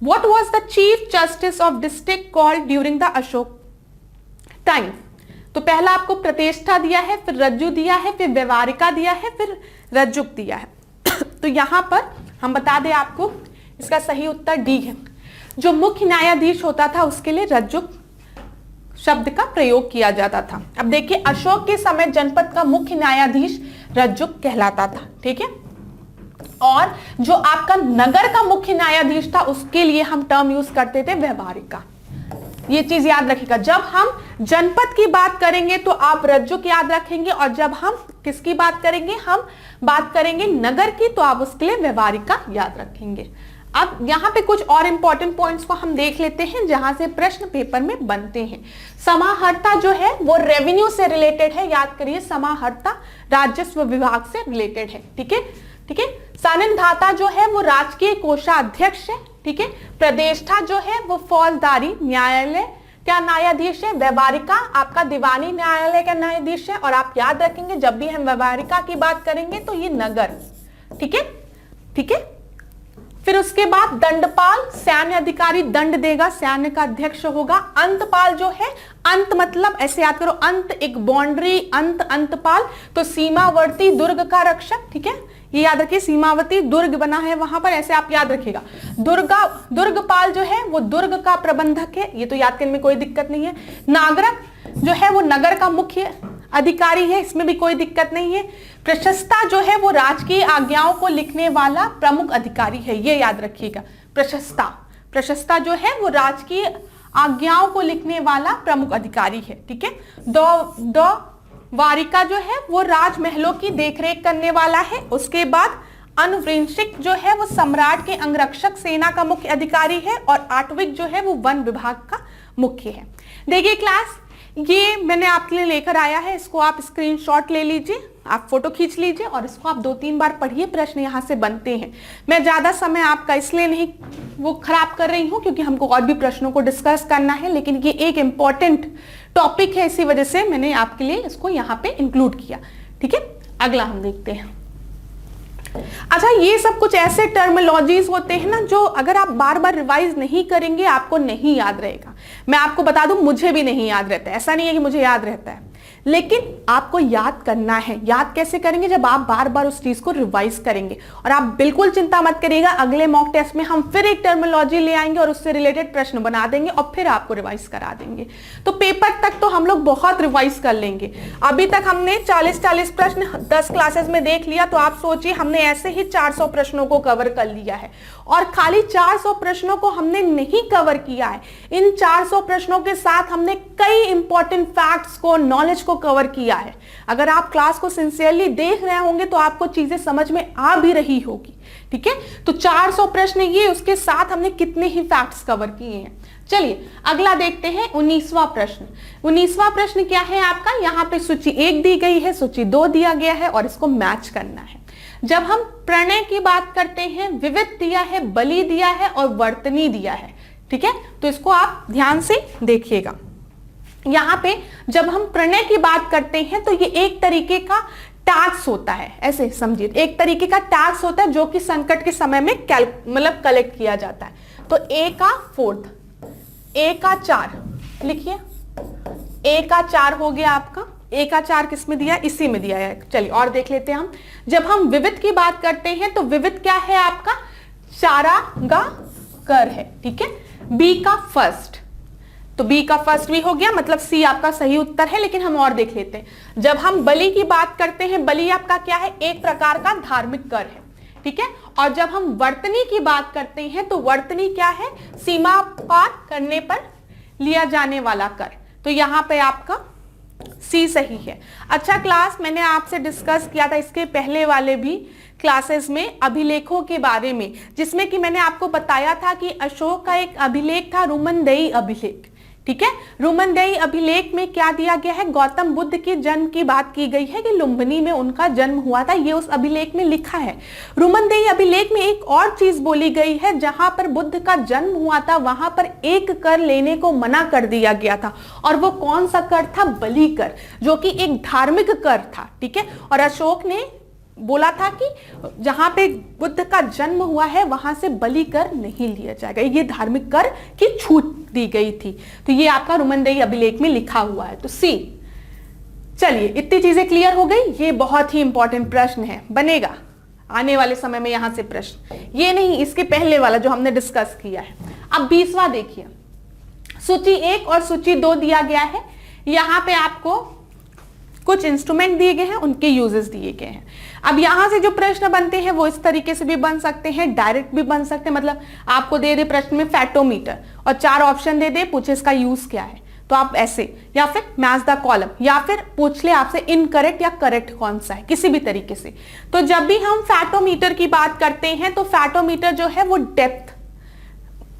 What was the chief justice of district called during the Ashok time? तो पहला आपको प्रतिष्ठा दिया है, फिर रज्जु दिया है, फिर व्यवहारिका दिया है, फिर रज्जुक दिया है। तो यहां पर हम बता दें आपको, इसका सही उत्तर डी है। जो मुख्य न्यायाधीश होता था उसके लिए रज्जुक शब्द का प्रयोग किया जाता था। अब देखिए, अशोक के समय जनपद का मुख्य न्यायाधीश रज्जुक कहलाता था, ठीक है। और जो आपका नगर का मुख्य न्यायाधीश था उसके लिए हम टर्म यूज करते थे व्यवहारिका। ये चीज याद रखिएगा, जब हम जनपद की बात करेंगे तो आप रज्जुक याद रखेंगे, और जब हम किसकी बात करेंगे, हम बात करेंगे नगर की, तो आप उसके लिए व्यवहारिका याद रखेंगे। अब यहां पे कुछ और इंपॉर्टेंट पॉइंट्स को हम देख लेते हैं जहां से प्रश्न पेपर में बनते हैं। समाहर्ता जो है वो रेवेन्यू से रिलेटेड है, याद करिए, समाहर्ता राजस्व विभाग से रिलेटेड है, ठीक है, ठीक है। सानिंधाता जो है वो राजकीय कोषाध्यक्ष है, ठीक है। प्रदेष्टा जो है वो फौजदारी न्यायालय क्या न्यायाधीश है। व्यवहारिका आपका दीवानी न्यायालय का न्यायाधीश है। और आप याद रखेंगे जब भी हम व्यवहारिका की बात करेंगे तो ये नगर, ठीक है, ठीक है। फिर उसके बाद दंडपाल, सैन्य अधिकारी दंड देगा, सैन्य का अध्यक्ष होगा। अंतपाल जो है, अंत मतलब ऐसे याद करो, अंत एक बाउंड्री, अंतपाल तो सीमावर्ती दुर्ग का रक्षक, ठीक है, ये याद रखिए, सीमावर्ती दुर्ग बना है वहां पर, ऐसे आप याद रखिएगा। दुर्गपाल जो है वो दुर्ग का प्रबंधक है, ये तो याद करने में कोई दिक्कत नहीं है। नागरक जो है वो नगर का मुख्य अधिकारी है, इसमें भी कोई दिक्कत नहीं है। प्रशस्ता जो है वो राजकीय आज्ञाओं को लिखने वाला प्रमुख अधिकारी है, ये याद रखिएगा। प्रशस्ता जो है वो राजकीय आज्ञाओं को लिखने वाला प्रमुख अधिकारी है, ठीक है। वारिका जो है वो राजमहलों की देखरेख करने वाला है। उसके बाद अनुवंशिक जो है वो सम्राट के अंगरक्षक सेना का मुख्य अधिकारी है, और आटविक जो है वो वन विभाग का मुख्य है। देखिए क्लास, ये मैंने आपके लिए लेकर आया है, इसको आप स्क्रीनशॉट ले लीजिए, आप फोटो खींच लीजिए और इसको आप 2-3 बार पढ़िए, प्रश्न यहाँ से बनते हैं। मैं ज्यादा समय आपका इसलिए नहीं वो खराब कर रही हूँ क्योंकि हमको और भी प्रश्नों को डिस्कस करना है, लेकिन ये एक इंपॉर्टेंट टॉपिक है, इसी वजह से मैंने आपके लिए इसको यहाँ पे इंक्लूड किया, ठीक है। अगला हम देखते हैं। अच्छा, ये सब कुछ ऐसे टर्मिनोलॉजीज होते हैं ना जो अगर आप बार बार रिवाइज नहीं करेंगे आपको नहीं याद रहेगा। मैं आपको बता दूं, मुझे भी नहीं याद रहता है, ऐसा नहीं है कि मुझे याद रहता है, लेकिन आपको याद करना है। याद कैसे करेंगे? जब आप बार बार उस चीज को रिवाइज करेंगे। और आप बिल्कुल चिंता मत करिएगा, अगले मॉक टेस्ट में हम फिर एक टर्मिनोलॉजी ले आएंगे और उससे रिलेटेड प्रश्न बना देंगे और फिर आपको रिवाइज करा देंगे। तो पेपर तक तो हम लोग बहुत रिवाइज कर लेंगे। अभी तक हमने 40-40 प्रश्न 10 क्लासेस में देख लिया, तो आप सोचिए हमने ऐसे ही 400 प्रश्नों को कवर कर लिया है। और खाली 400 प्रश्नों को हमने नहीं कवर किया है, इन 400 प्रश्नों के साथ हमने कई इंपॉर्टेंट फैक्ट्स को, नॉलेज को कवर किया है। अगर आप क्लास को सिंसियरली देख रहे होंगे तो आपको चीजें समझ में आ भी रही होगी, ठीक है। तो 400 प्रश्न ये, उसके साथ हमने कितने ही फैक्ट्स कवर किए हैं। चलिए अगला देखते हैं 19वां प्रश्न। 19वां प्रश्न क्या है आपका? यहाँ पे सूची 1 दी गई है, सूची 2 दिया गया है और इसको मैच करना है। जब हम प्रणय की बात करते हैं, विविध दिया है, बलि दिया है और वर्तनी दिया है, ठीक है। तो इसको आप ध्यान से देखिएगा। यहाँ पे जब हम प्रणय की बात करते हैं तो ये एक तरीके का टैक्स होता है, ऐसे समझिए, एक तरीके का टैक्स होता है जो कि संकट के समय में कलेक्ट किया जाता है। तो A का 4th, A का 4 लिखिए, A का 4 हो गया आपका। A का 4 किस में दिया है? इसी में दिया है। चलिए और देख लेते हैं हम। जब हम विविध की बात करते हैं तो विविध क्या है आपका? चारागाह है, ठीक है। B का फर्स्ट, तो B का फर्स्ट भी हो गया, मतलब C आपका सही उत्तर है। लेकिन हम और देख लेते हैं। जब हम बलि की बात करते हैं, बलि आपका क्या है? एक प्रकार का धार्मिक कर है, ठीक है। और जब हम वर्तनी की बात करते हैं तो वर्तनी क्या है? सीमा पार करने पर लिया जाने वाला कर। तो यहां पे आपका C सही है। अच्छा क्लास, मैंने आपसे डिस्कस किया था इसके पहले वाले भी क्लासेस में अभिलेखों के बारे में, जिसमें कि मैंने आपको बताया था कि अशोक का एक अभिलेख था, रुमनदेई अभिलेख, ठीक है। रुमनदेई अभिलेख में क्या दिया गया है? गौतम बुद्ध के जन्म की बात की गई है कि लुम्बिनी में उनका जन्म हुआ था, ये उस अभिलेख में लिखा है। रुमनदेई अभिलेख में एक और चीज बोली गई है, जहां पर बुद्ध का जन्म हुआ था वहां पर एक कर लेने को मना कर दिया गया था, और वो कौन सा कर था? बलि कर, जो कि एक धार्मिक कर था, ठीक है। और अशोक ने बोला था कि जहां पे बुद्ध का जन्म हुआ है वहां से बलि कर नहीं लिया जाएगा, ये धार्मिक कर की छूट दी गई थी। तो ये आपका रुमनदेई अभिलेख में लिखा हुआ है, तो C। चलिए इतनी चीजें क्लियर हो गई। ये बहुत ही इंपॉर्टेंट प्रश्न है, बनेगा आने वाले समय में यहां से प्रश्न, ये नहीं इसके पहले वाला जो हमने डिस्कस किया है। अब 20वां देखिए, सूची 1 और सूची 2 दिया गया है। यहां पे आपको कुछ इंस्ट्रूमेंट दिए गए हैं, उनके यूजेस दिए गए हैं। अब यहां से जो प्रश्न बनते हैं वो इस तरीके से भी बन सकते हैं, डायरेक्ट भी बन सकते हैं। मतलब आपको दे दे प्रश्न में फैटोमीटर और 4 ऑप्शन दे दे, पूछे इसका यूज क्या है, तो आप ऐसे, या फिर मैच द कॉलम, या फिर पूछ ले आपसे इनकरेक्ट या करेक्ट कौन सा है, किसी भी तरीके से। तो जब भी हम फैटोमीटर की बात करते हैं तो फैटोमीटर जो है वो डेप्थ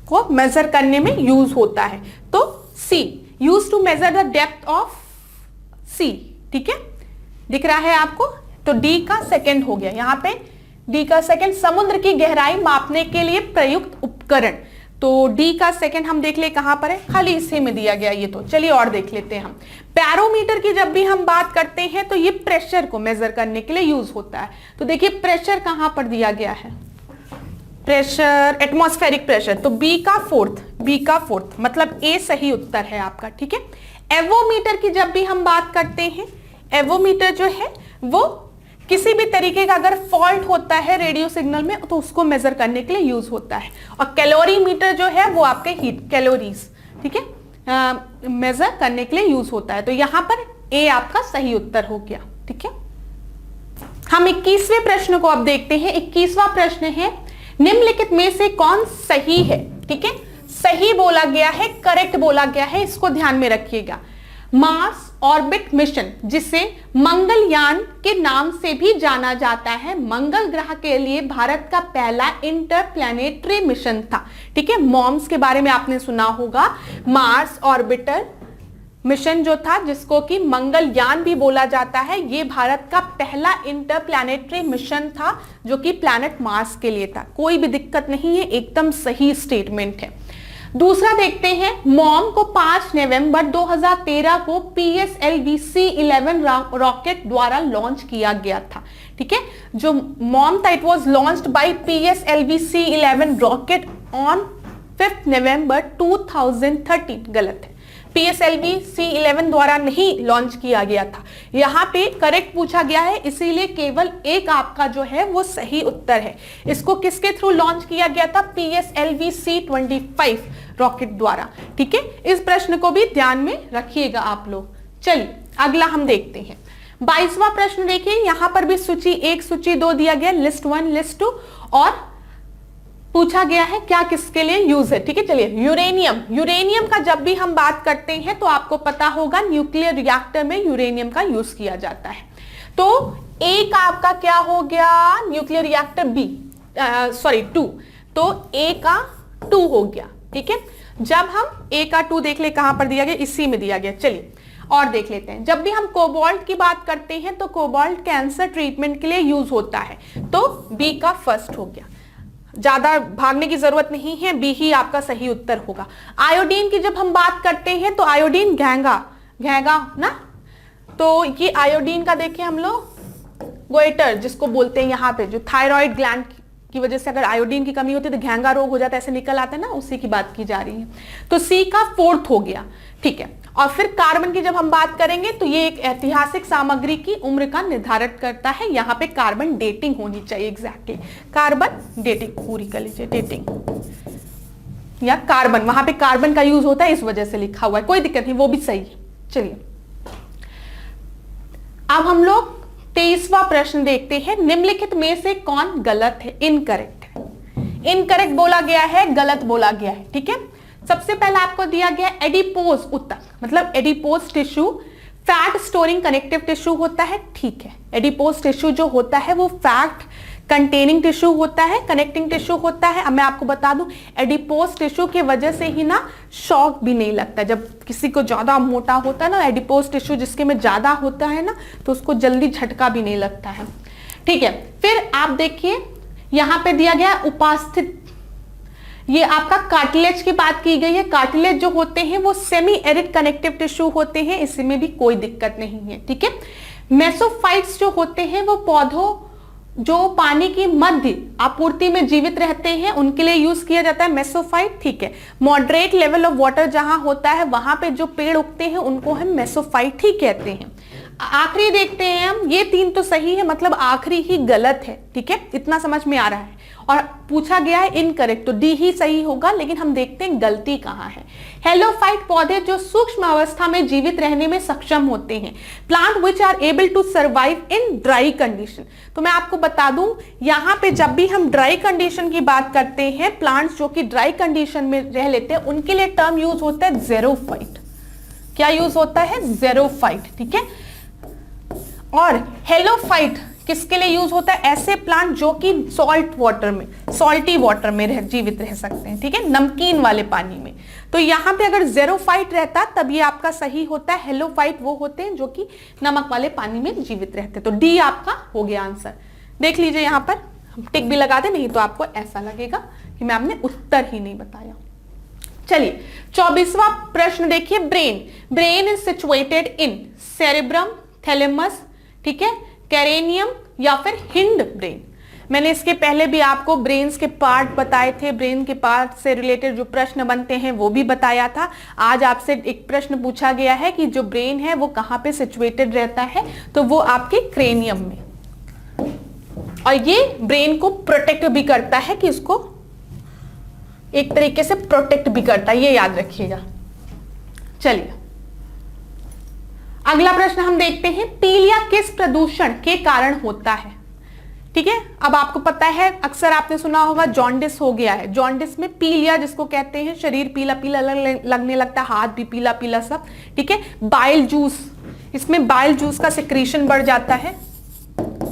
को मेजर करने में यूज होता है। तो C, use to measure the depth of C, ठीक है, दिख रहा है आपको। तो D का सेकंड हो गया, यहां पे D का सेकंड, समुद्र की गहराई मापने के लिए प्रयुक्त उपकरण। तो D का सेकंड हम देख ले कहां पर है, खाली इसी में दिया गया ये। तो चलिए और देख लेते हैं हम। बैरोमीटर की जब भी हम बात करते हैं तो ये प्रेशर को मेजर करने के लिए यूज होता है। तो देखिए प्रेशर कहां पर दिया गया है? Pressure, atmospheric pressure. तो B का फोर्थ, मतलब A सही उत्तर है आपका, ठीक है। एवोमीटर की जब भी हम बात करते हैं, एवोमीटर जो है वो किसी भी तरीके का अगर फॉल्ट होता है रेडियो सिग्नल में तो उसको मेजर करने के लिए यूज होता है। और कैलोरीमीटर जो है वो आपके हीट कैलोरीज, ठीक है, मेजर करने के लिए यूज होता है। तो यहां पर ए आपका सही उत्तर हो गया। ठीक है, हम 21वें प्रश्न को अब देखते हैं। 21वां प्रश्न है निम्नलिखित में से कौन सही है। ठीक है, सही बोला गया है, करेक्ट बोला गया है, इसको ध्यान में रखिएगा। मार्स ऑर्बिट मिशन, जिसे मंगलयान के नाम से भी जाना जाता है, मंगल ग्रह के लिए भारत का पहला इंटरप्लैनेटरी मिशन था। ठीक है, मॉम्स के बारे में आपने सुना होगा, मार्स ऑर्बिटर मिशन जो था, जिसको कि मंगलयान भी बोला जाता है, ये भारत का पहला इंटरप्लैनेटरी मिशन था जो कि प्लैनेट मार्स के लिए था। कोई भी दिक्कत नहीं है, एकदम सही स्टेटमेंट है। दूसरा देखते हैं, मॉम को 5 नवंबर 2013 को PSLV C11 रॉकेट द्वारा लॉन्च किया गया था। ठीक है, जो मॉम था it was launched by PSLV C11 rocket on 5 नवंबर 2013। गलत है, PSLV C11 द्वारा नहीं लॉन्च किया गया था। यहां पे करेक्ट पूछा गया है, इसीलिए केवल एक आपका जो है वो सही उत्तर है। इसको किसके थ्रू लॉन्च किया गया था? PSLV C25 रॉकेट द्वारा। ठीक है, इस प्रश्न को भी ध्यान में रखिएगा आप लोग। चलिए अगला हम देखते हैं। 22वां प्रश्न देखिए, यहां पर भी सूची 1 सूची 2 दिया गया, लिस्ट 1 लिस्ट 2, और पूछा गया है क्या किसके लिए यूज है। ठीक है, चलिए यूरेनियम। यूरेनियम का जब भी हम बात करते हैं तो आपको पता होगा न्यूक्लियर रिएक्टर में यूरेनियम का यूज किया जाता है। तो ए का आपका क्या हो गया? न्यूक्लियर रिएक्टर बी, सॉरी 2, तो ए का 2 हो गया। ठीक है, जब हम ए का 2 देख ले, कहां पर दिया गया? इसी में दिया गया। चलिए और देख लेते हैं। जब भी हम कोबाल्ट की बात करते हैं तो कोबाल्ट कैंसर ट्रीटमेंट के लिए यूज होता है, तो बी का फर्स्ट हो गया। ज्यादा भागने की जरूरत नहीं है, बी ही आपका सही उत्तर होगा। आयोडीन की जब हम बात करते हैं तो आयोडीन घेंगा ना, तो ये आयोडीन का देखिए हम लोग गोइटर जिसको बोलते हैं, यहाँ पे जो थायराइड ग्लैंड की वजह से अगर आयोडीन की कमी होती है तो घेंगा रोग हो जाता है, ऐसे निकल आता है ना, उसी की बात की जा रही है। तो सी का 4th हो गया। ठीक है, और फिर कार्बन की जब हम बात करेंगे तो ये एक ऐतिहासिक सामग्री की उम्र का निर्धारण करता है। यहाँ पे कार्बन डेटिंग होनी चाहिए, एग्जैक्टली कार्बन डेटिंग पूरी कर लीजिए, डेटिंग या कार्बन, वहां पे कार्बन का यूज होता है इस वजह से लिखा हुआ है, कोई दिक्कत नहीं, वो भी सही है। चलिए अब हम लोग 23वां प्रश्न देखते हैं। निम्नलिखित में से कौन गलत है? इनकरेक्ट है। इनकरेक्ट बोला गया है, गलत बोला गया है। ठीक है, सबसे पहला आपको दिया गया एडिपोज ऊतक, मतलब adipose tissue fat storing connective tissue होता है। ठीक है, एडिपोज टिश्यू जो होता है वो फैट कंटेनिंग टिश्यू होता है, कनेक्टिंग टिश्यू होता है। अब मैं आपको बता दूं, एडिपोज टिश्यू की वजह से ही ना शॉक भी नहीं लगता। जब किसी को ज्यादा मोटा होता है ना, एडिपोज टिश्यू जिसके में ज्यादा होता है ना, तो उसको जल्दी झटका भी नहीं लगता है। ठीक है, फिर आप देखिए यहां पे दिया गया उपास्थित, ये आपका कार्टिलेज की बात की गई है। कार्टिलेज जो होते हैं वो सेमी एरिड कनेक्टिव टिश्यू होते हैं, इसमें भी कोई दिक्कत नहीं है। ठीक है, मेसोफाइट्स जो होते हैं वो पौधों जो पानी की मध्य आपूर्ति में जीवित रहते हैं उनके लिए यूज किया जाता है मेसोफाइट। ठीक है, मॉडरेट लेवल ऑफ वाटर जहां होता है वहां पे जो पेड़ उगते हैं उनको हम मेसोफाइट ही कहते हैं। आखिरी देखते हैं हम, ये 3 तो सही है, मतलब आखिरी ही गलत है। ठीक है, इतना समझ में आ रहा है। और पूछा गया है इनकरेक्ट, तो डी ही सही होगा, लेकिन हम देखते हैं गलती कहां है। हेलोफाइट पौधे जो सूक्ष्म अवस्था में जीवित रहने में सक्षम होते हैं, plant which are able to survive in dry condition. तो मैं आपको बता दूं, यहां पे जब भी हम ड्राई कंडीशन की बात करते हैं, प्लांट्स जो कि ड्राई कंडीशन में रह लेते हैं उनके लिए टर्म यूज होता है ज़ेरोफाइट। क्या यूज होता है? ज़ेरोफाइट। ठीक है, और हेलोफाइट किसके लिए यूज होता है? ऐसे प्लांट जो कि सॉल्ट वाटर में, सॉल्टी वाटर में जीवित रह सकते हैं। ठीक है, नमकीन वाले पानी में। तो यहां पे अगर ज़ेरोफाइट रहता तब ये आपका सही होता है। हेलोफाइट वो होते हैं जो कि नमक वाले पानी में जीवित रहते हैं। तो डी आपका हो गया आंसर। देख लीजिए यहां पर टिक भी लगा दे, नहीं तो आपको ऐसा लगेगा कि मैम ने उत्तर ही नहीं बताया। चलिए 24वां प्रश्न देखिए। Brain is situated in cerebrum, thalamus, ठीक है, कैरेनियम या फिर हिंड ब्रेन। मैंने इसके पहले भी आपको ब्रेन्स के पार्ट बताए थे, ब्रेन के पार्ट से रिलेटेड जो प्रश्न बनते हैं वो भी बताया था। आज आपसे एक प्रश्न पूछा गया है कि जो ब्रेन है वो कहाँ पे सिचुएटेड रहता है, तो वो आपके क्रेनियम में। और ये ब्रेन को प्रोटेक्ट भी करता है, कि इसको एक तरीके से प्रोटेक्ट भी करता है, ये याद रखिएगा। चलिए अगला प्रश्न हम देखते हैं, पीलिया किस प्रदूषण के कारण होता है? ठीक है, अब आपको पता है, अक्सर आपने सुना होगा जॉन्डिस हो गया है। जॉन्डिस में पीलिया जिसको कहते हैं, शरीर पीला पीला लगने लगता है, हाथ भी पीला पीला सब। ठीक है, बाइल जूस, इसमें बाइल जूस का सिक्रीशन बढ़ जाता है।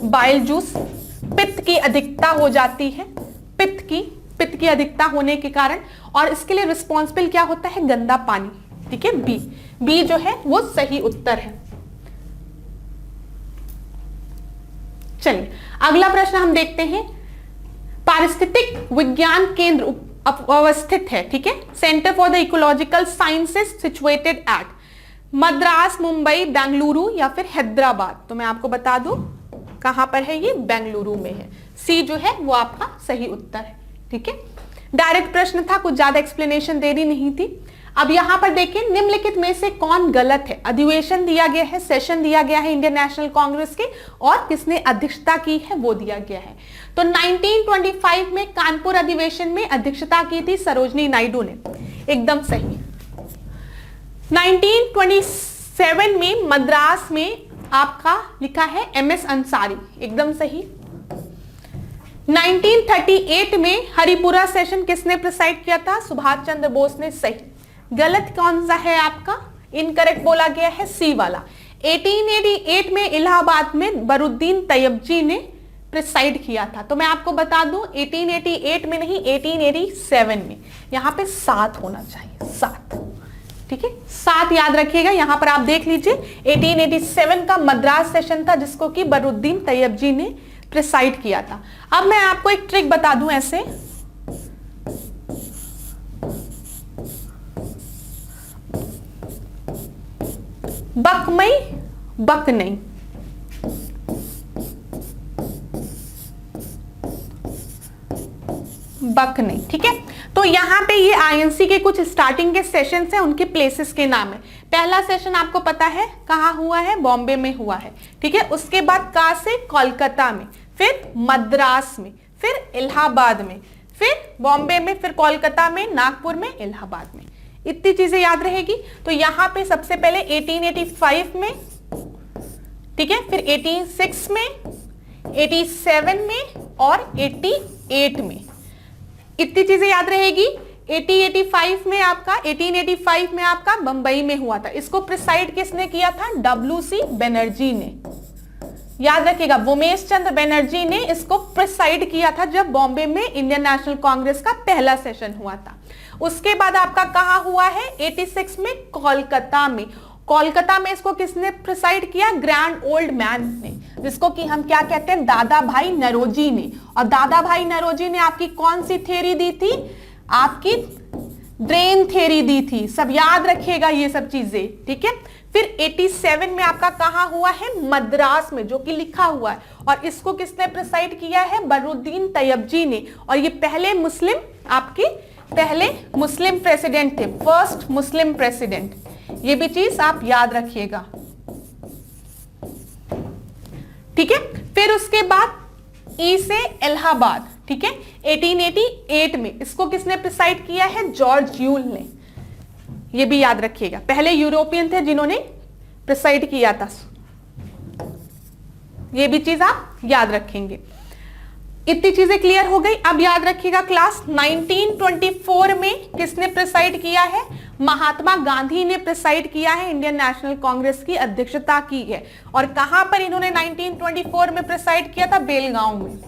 बाइल जूस, पित्त की अधिकता हो जाती है, पित्त की अधिकता होने के कारण, और इसके लिए रिस्पॉन्सिबल क्या होता है? गंदा पानी। ठीक है, बी जो है वो सही उत्तर है। चलिए अगला प्रश्न हम देखते हैं, पारिस्थितिक विज्ञान केंद्र अवस्थित है, ठीक है, centre for the ecological sciences situated at Madras, Mumbai, Bengaluru या फिर हैदराबाद? तो मैं आपको बता दूं कहां पर है, ये बेंगलुरु में है। सी जो है वो आपका सही उत्तर है। ठीक है, डायरेक्ट प्रश्न था, कुछ ज्यादा एक्सप्लेनेशन देनी नहीं थी। अब यहां पर देखिए, निम्नलिखित में से कौन गलत है? अधिवेशन दिया गया है, सेशन दिया गया है इंडियन नेशनल कांग्रेस के, और किसने अध्यक्षता की है वो दिया गया है। तो 1925 में कानपुर अधिवेशन में अध्यक्षता की थी सरोजनी नायडू ने, एकदम सही। 1927 में मद्रास में आपका लिखा है MS अंसारी, एकदम सही। 1938 में हरिपुरा सेशन किसने प्रिसाइड किया था? सुभाष चंद्र बोस ने, सही। गलत कौन सा है आपका? इनकरेक्ट बोला गया है सी वाला। 1888 में इलाहाबाद में बरुद्दीन तैयबजी ने प्रिसाइड किया था। तो मैं आपको बता दूं 1888 में नहीं, 1887 में। यहां पे 7 होना चाहिए, 7। ठीक है, 7 याद रखिएगा। यहां पर आप देख लीजिए 1887 का मद्रास सेशन था जिसको कि बरुद्दीन तैयबजी ने प्रिसाइड किया था। अब मैं आपको एक ट्रिक बता दूं, ऐसे बकमई बकनई, बकनई। ठीक है, तो यहां पे ये आईएनसी के कुछ स्टार्टिंग के सेशन हैं, उनके प्लेसेस के नाम है। पहला सेशन आपको पता है कहां हुआ है? बॉम्बे में हुआ है। ठीक है, उसके बाद कहां से? कोलकाता में, फिर मद्रास में, फिर इलाहाबाद में, फिर बॉम्बे में, फिर कोलकाता में, नागपुर में, इलाहाबाद में। इतनी चीजें याद रहेगी। तो यहां पे सबसे पहले 1885 में, ठीक है, फिर 86 में, 87 में और 88 में। इतनी चीजें याद रहेगी। 1885 में आपका बंबई में हुआ था। इसको प्रिसाइड किसने किया था? WC बनर्जी ने। याद रखिएगा, वोमेश चंद्र बनर्जी ने इसको प्रिसाइड किया था जब बॉम्बे में इंडियन नेशनल कांग्रेस का पहला सेशन हुआ था। उसके बाद आपका कहां हुआ है? 86 में कोलकाता में। कोलकाता में इसको किसने प्रिसाइड किया? ग्रैंड ओल्ड मैन ने, जिसको कि हम क्या कहते हैं? दादा भाई नरोजी ने। और दादा भाई नरोजी ने आपकी कौन सी थ्योरी दी थी? आपकी ड्रेन थ्योरी दी थी। सब याद रखिएगा ये सब चीजें। ठीक है, फिर 87 में आपका कहां हुआ है? मद्रास में, जो कि लिखा हुआ है। और इसको किसने प्रिसाइड किया है? बरुद्दीन तैयबजी ने। और ये पहले मुस्लिम, आपके पहले मुस्लिम प्रेसिडेंट थे, फर्स्ट मुस्लिम प्रेसिडेंट। ये भी चीज आप याद रखिएगा। ठीक है, फिर उसके बाद ई से इलाहाबाद, ठीक है, 1888 में इसको किसने प्रिसाइड किया है? जॉर्ज यूल ने। ये भी याद रखिएगा, पहले यूरोपियन थे जिन्होंने प्रिसाइड किया था। ये भी चीज आप याद रखेंगे। इतनी चीजें क्लियर हो गई। अब याद रखिएगा क्लास, 1924 में किसने प्रिसाइड किया है? महात्मा गांधी ने प्रिसाइड किया है, इंडियन नेशनल कांग्रेस की अध्यक्षता की है। और कहां पर इन्होंने 1924 में प्रिसाइड किया था? बेलगांव में।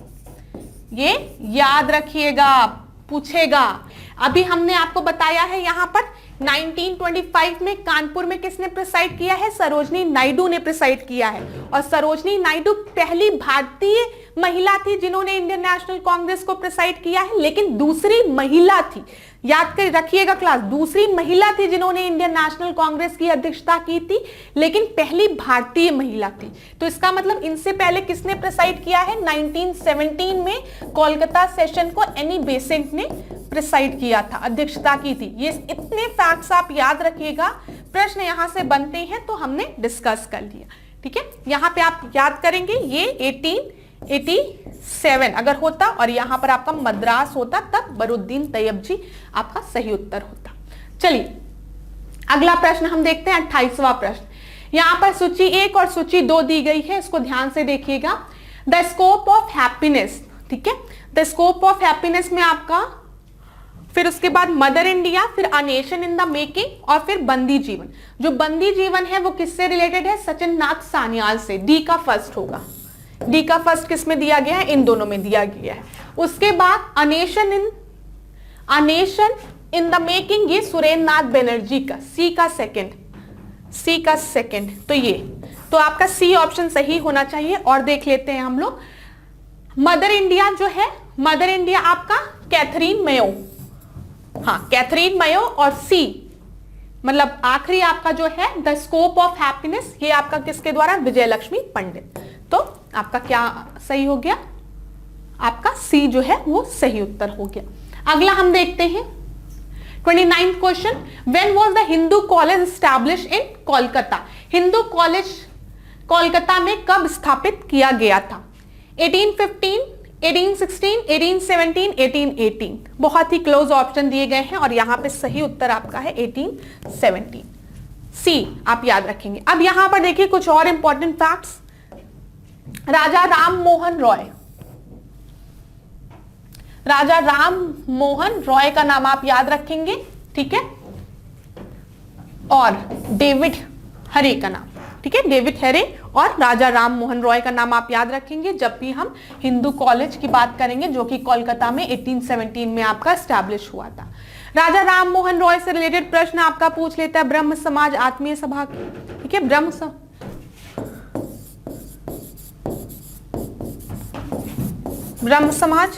ये याद रखिएगा, पूछेगा। अभी हमने आपको बताया है यहां पर 1925 में कानपुर में किसने प्रिसाइड किया है? सरोजनी नायडू ने प्रिसाइड किया है। और सरोजनी नायडू पहली भारतीय महिला थी जिन्होंने इंडियन नेशनल कांग्रेस को प्रिसाइड किया है, लेकिन दूसरी महिला थी। याद कर रखिएगा क्लास, दूसरी महिला थी जिन्होंने इंडियन नेशनल कांग्रेस की अध्यक्षता की थी, लेकिन पहली भारतीय महिला थी। तो इसका मतलब इनसे पहले किसने प्रिसाइड किया है? 1917 में कोलकाता सेशन को एनी बेसेंट ने प्रिसाइड किया था, अध्यक्षता की थी। ये इतने फैक्ट्स आप याद रखिएगा, प्रश्न यहां से बनते हैं तो हमने डिस्कस कर लिया। ठीक है, यहां पे आप याद करेंगे ये 87 अगर होता, और यहां पर आपका मद्रास होता तब बरुद्दीन तैयबजी आपका सही उत्तर होता। चलिए अगला प्रश्न हम देखते हैं, 28वां प्रश्न। यहां पर सूची 1 और सूची 2 दी गई है, इसको ध्यान से देखिएगा। द स्कोप ऑफ हैप्पीनेस, ठीक है, द स्कोप ऑफ हैप्पीनेस में आपका, फिर उसके बाद मदर इंडिया, फिर a nation in the making, और फिर बंदी जीवन। जो बंदी जीवन है वो किससे रिलेटेड है? सचिन नाथ सान्याल से। डी का फर्स्ट होगा। डी का फर्स्ट किस में दिया गया है? इन दोनों में दिया गया है। उसके बाद a nation in the making, ये सुरेंद्र नाथ बनर्जी का। सी का सेकंड, तो ये तो आपका सी ऑप्शन सही होना चाहिए। और देख लेते हैं हम लोग, मदर इंडिया जो है, मदर इंडिया आपका कैथरीन मेयो, हाँ कैथरीन मेयो, और सी मतलब आखिरी आपका जो है द स्कोप ऑफ हैप्पीनेस, ये आपका किसके द्वारा? विजय लक्ष्मी पंडित। तो आपका क्या सही हो गया? आपका सी जो है वो सही उत्तर हो गया। अगला हम देखते हैं 29th question. When was the Hindu college establish in Kolkata? Hindu college Kolkata में कब स्थापित किया गया था? 1815, 1816, 1817, 1818। बहुत ही क्लोज ऑप्शन दिए गए हैं और यहां पे सही उत्तर आपका है 1817। सी आप याद रखेंगे। अब यहां पर देखिए कुछ और इंपॉर्टेंट फैक्ट्स। राजा राम मोहन रॉय, राजा राम मोहन रॉय का नाम आप याद रखेंगे, ठीक है, और डेविड हरे का नाम, ठीक है, डेविड हेरे और राजा राम मोहन रॉय का नाम आप याद रखेंगे जब भी हम हिंदू कॉलेज की बात करेंगे, जो कि कोलकाता में 1817 में आपका स्टैब्लिश हुआ था। राजा राम मोहन रॉय से रिलेटेड प्रश्न आपका पूछ लेता है ब्रह्म समाज आत्मीय सभा, ठीक है, ब्रह्म समाज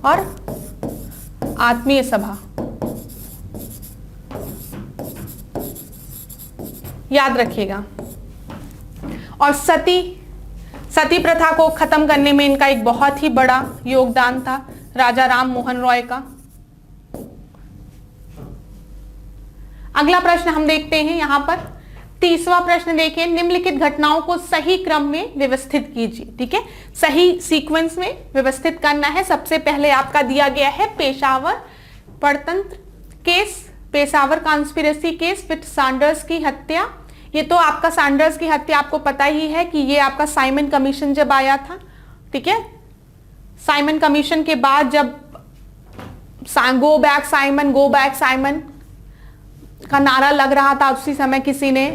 और आत्मीय सभा याद रखिएगा। और सती प्रथा को खत्म करने में इनका एक बहुत ही बड़ा योगदान था राजा राम मोहन रॉय का। अगला प्रश्न हम देखते हैं यहां पर 30वां प्रश्न देखिए, निम्नलिखित घटनाओं को सही क्रम में व्यवस्थित कीजिए, ठीक है, सही सीक्वेंस में व्यवस्थित करना है। सबसे पहले आपका दिया गया है पेशावर परतंत्र केस, पेशावर कॉन्स्पिरेसी केस, फिर सैंडर्स की हत्या। ये तो आपका सैंडर्स की हत्या आपको पता ही है कि ये आपका साइमन कमीशन जब आया था, ठीक है, साइमन कमीशन के बाद जब गो बैक साइमन का नारा लग रहा था, उसी समय किसी ने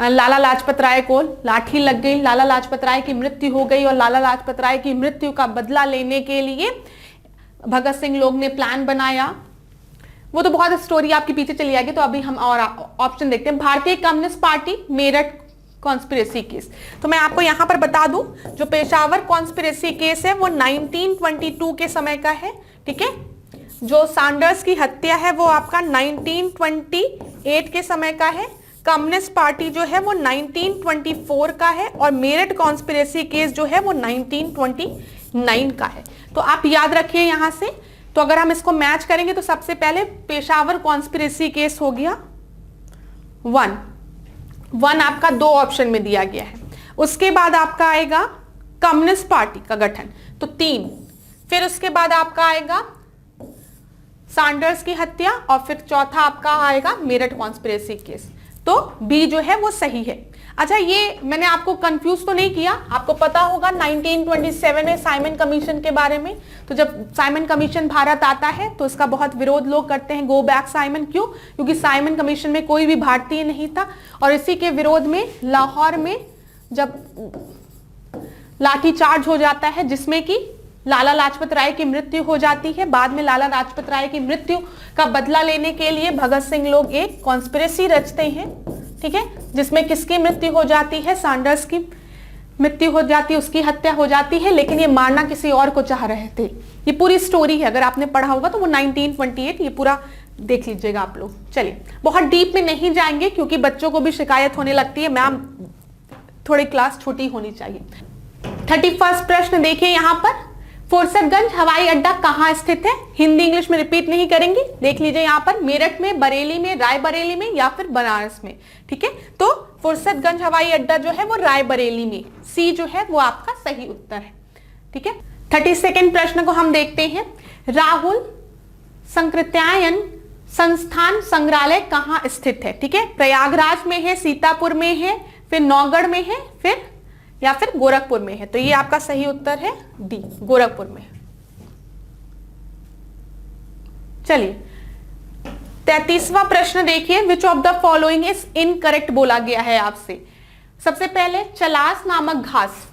लाला लाजपत राय को लाठी लग गई, लाला लाजपत राय की मृत्यु हो गई और लाला लाजपत राय की मृत्यु का बदला लेने के लिए भगत सिंह लोग ने प्लान बनाया। वो तो बहुत स्टोरी आपके पीछे चली जाएगी, तो अभी हम और ऑप्शन देखते हैं। भारतीय communist party Meerut conspiracy case, तो मैं आपको यहां पर बता दूं जो पेशावर कॉन्स्पिरेसी केस है वो 1922 के समय का है, ठीक है, जो सैंडर्स की हत्या है वो आपका 1928 के समय का है, कम्युनिस्ट पार्टी जो है वो 1924 का है और मेरठ कॉन्स्पिरेसी केस जो है वो 1929 का है। तो आप याद रखिए यहां से। तो अगर हम इसको मैच करेंगे तो सबसे पहले पेशावर कॉन्स्पिरेसी केस हो गया 1 आपका 2 ऑप्शन में दिया गया है। उसके बाद आपका आएगा कम्युनिस्ट पार्टी का गठन, तो 3, फिर उसके बाद आपका आएगा सैंडर्स की हत्या और फिर चौथा आपका आएगा मेरठ कॉन्स्पिरेसी केस। तो बी जो है वो सही है। अच्छा, ये मैंने आपको कंफ्यूज तो नहीं किया, आपको पता होगा 1927 में साइमन कमीशन के बारे में। तो जब साइमन कमीशन भारत आता है तो इसका बहुत विरोध लोग करते हैं, गो बैक साइमन। क्यों? क्योंकि साइमन कमीशन में कोई भी भारतीय नहीं था और इसी के विरोध में लाहौर में जब लाठीचार्ज हो जाता है जिसमें कि लाला लाजपत राय की मृत्यु हो जाती है। बाद में लाला लाजपत राय की मृत्यु का बदला लेने के लिए भगत सिंह लोग एक कॉन्स्पिरेसी रचते हैं, ठीक है, जिसमें किसकी मृत्यु हो जाती है? सैंडर्स की मृत्यु हो जाती है, उसकी हत्या हो जाती है, लेकिन ये मारना किसी और को चाह रहे थे। ये पूरी स्टोरी है, अगर आपने पढ़ा होगा तो वो 1928, ये पूरा देख लीजिएगा आप लोग। चलिए, बहुत डीप में नहीं जाएंगे क्योंकि बच्चों को भी शिकायत होने लगती है, मैम थोड़ी क्लास छोटी होनी चाहिए। 31वां प्रश्न देखिए यहां पर, फुर्सतगंज हवाई अड्डा कहां स्थित है? हिंदी इंग्लिश में रिपीट नहीं करेंगे, देख लीजिए यहां पर, मेरठ में, बरेली में, रायबरेली में या फिर बनारस में, ठीक है। तो फुर्सतगंज हवाई अड्डा जो है वो रायबरेली में, सी जो है वो आपका सही उत्तर है। ठीक है, 32वें प्रश्न को हम देखते हैं। राहुल संकृत्यायन संस्थान संग्रहालय कहां स्थित है? ठीक है, प्रयागराज में है, सीतापुर में है, फिर नौगढ़ में है, फिर गोरखपुर में है। तो ये आपका सही उत्तर है डी, गोरखपुर में। चलिए 33वां प्रश्न देखिए, विच of the following is incorrect बोला गया है आपसे। सबसे पहले चलास नामक घास,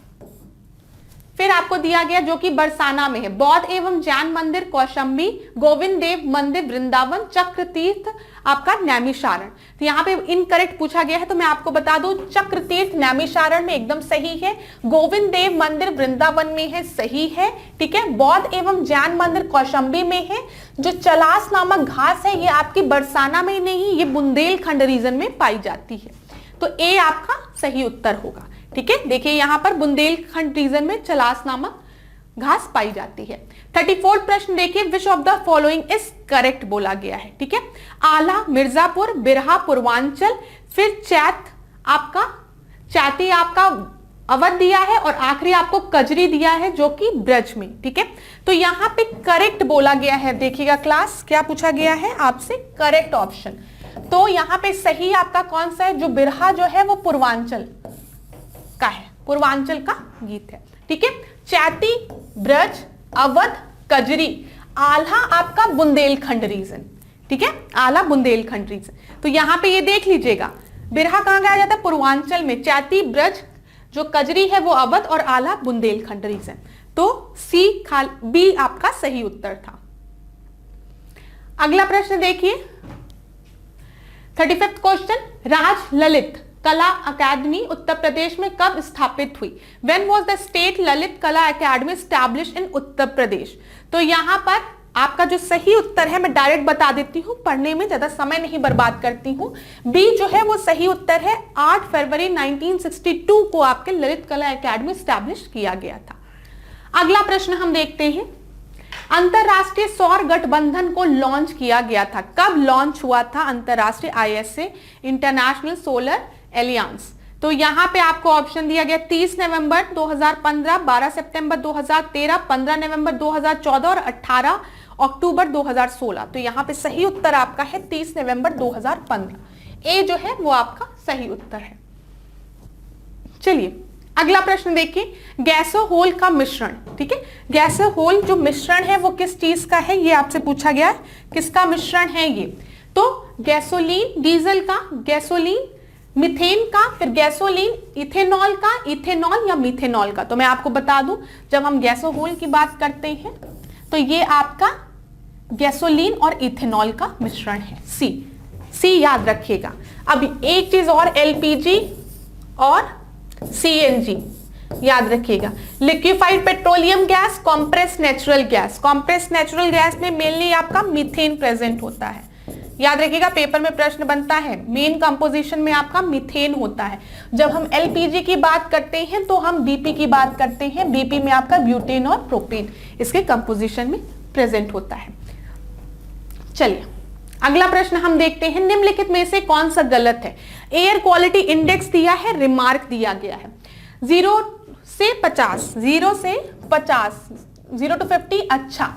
फिर आपको दिया गया जो कि बरसाना में है, बौद्ध एवं जैन मंदिर कौशाम्बी, गोविंद देव मंदिर वृंदावन, चक्र तीर्थ आपका नैमिषारण। तो यहाँ पे इनकरेक्ट पूछा गया है, तो मैं आपको बता दूं चक्र तीर्थ नैमिषारण में एकदम सही है, गोविंद देव मंदिर वृंदावन में है, सही है। ठीक है, बौद्ध एवं जैन मंदिर कौशाम्बी में है। जो चलास नामक घास है ये आपकी बरसाना में नहीं, ये बुंदेलखंड रीजन में पाई जाती है। तो ए आपका सही उत्तर होगा। ठीक है, देखिए यहां पर बुंदेलखंड रीजन में चलास नामक घास पाई जाती है। 34 प्रश्न देखिए, विच of the following is correct बोला गया है। ठीक है, आला, मिर्जापुर, बिरहा पूर्वांचल, फिर चैती आपका अवध दिया है, और आखिरी आपको कजरी दिया है जो कि ब्रज में। ठीक है, तो यहां पे करेक्ट बोला गया है। देखिएगा क्लास, क्या पूछा गया है आपसे? Correct option. तो यहां पे सही आपका कौन सा है? जो बिरहा जो है वो पूर्वांचल का है, पूर्वांचल का गीत है। ठीक है, चैती, ब्रज, अवध, कजरी, आल्हा आपका बुंदेलखंड रीजन। ठीक है, आला बुंदेलखंड रीजन। तो यहां पे ये देख लीजिएगा, बिरहा कहां गाया जाता है? पूर्वांचल में, चैती, ब्रज, जो कजरी है वो अवध, और आला बुंदेलखंड रीजन। तो सी बी आपका सही उत्तर था। अगला प्रश्न देखिए, 35वां क्वेश्चन, राज ललित कला अकादमी उत्तर प्रदेश में कब स्थापित हुई? When was the state Lalit कला अकादमी established in उत्तर प्रदेश? तो यहां पर आपका जो सही उत्तर है मैं डायरेक्ट बता देती हूं, पढ़ने में ज्यादा समय नहीं बर्बाद करती हूं। बी जो है वो सही उत्तर है, 8 फरवरी 1962 को आपके ललित कला अकादमी स्टैब्लिश किया गया था। अगला प्रश्न हम देखते हैं, अंतरराष्ट्रीय सौर गठबंधन को लॉन्च किया गया था। कब लॉन्च हुआ था अंतरराष्ट्रीय ISA, इंटरनेशनल सोलर एलियंस? तो यहां पे आपको ऑप्शन दिया गया 30 नवंबर 2015, 12 सितंबर 2013, 15 नवंबर 2014 और 18 अक्टूबर 2016। तो यहां पे सही उत्तर आपका है 30 नवंबर 2015। ए जो है वो आपका सही उत्तर है। चलिए अगला प्रश्न देखिए, गैसोहोल का मिश्रण। ठीक है, गैसोहोल जो मिश्रण है वो किस चीज का है, ये आपसे पूछा गया है, किसका मिश्रण है ये? तो गैसोलीन, डीजल का, गैसोलीन, मीथेन का, फिर गैसोलीन, इथेनॉल का, इथेनॉल या मीथेनॉल का। तो मैं आपको बता दूं, जब हम गैसोहोल की बात करते हैं तो ये आपका गैसोलीन और इथेनॉल का मिश्रण है, सी याद रखिएगा। अब एक चीज और, एलपीजी और सीएनजी याद रखिएगा। Liquefied petroleum gas, compress natural gas. Compress natural gas में मेनली आपका मीथेन प्रेजेंट होता है, याद रखिएगा, पेपर में प्रश्न बनता है। मेन कंपोजिशन में आपका मीथेन होता है। जब हम एलपीजी की बात करते हैं तो हम बीपी की बात करते हैं, बीपी में आपका ब्यूटेन और प्रोपेन इसके कंपोजिशन में प्रेजेंट होता है। चलिए अगला प्रश्न हम देखते हैं, निम्नलिखित में से कौन सा गलत है? एयर क्वालिटी इंडेक्स दिया है, रिमार्क दिया गया है 0 से 50, 0 से 50, 0 to 50 अच्छा,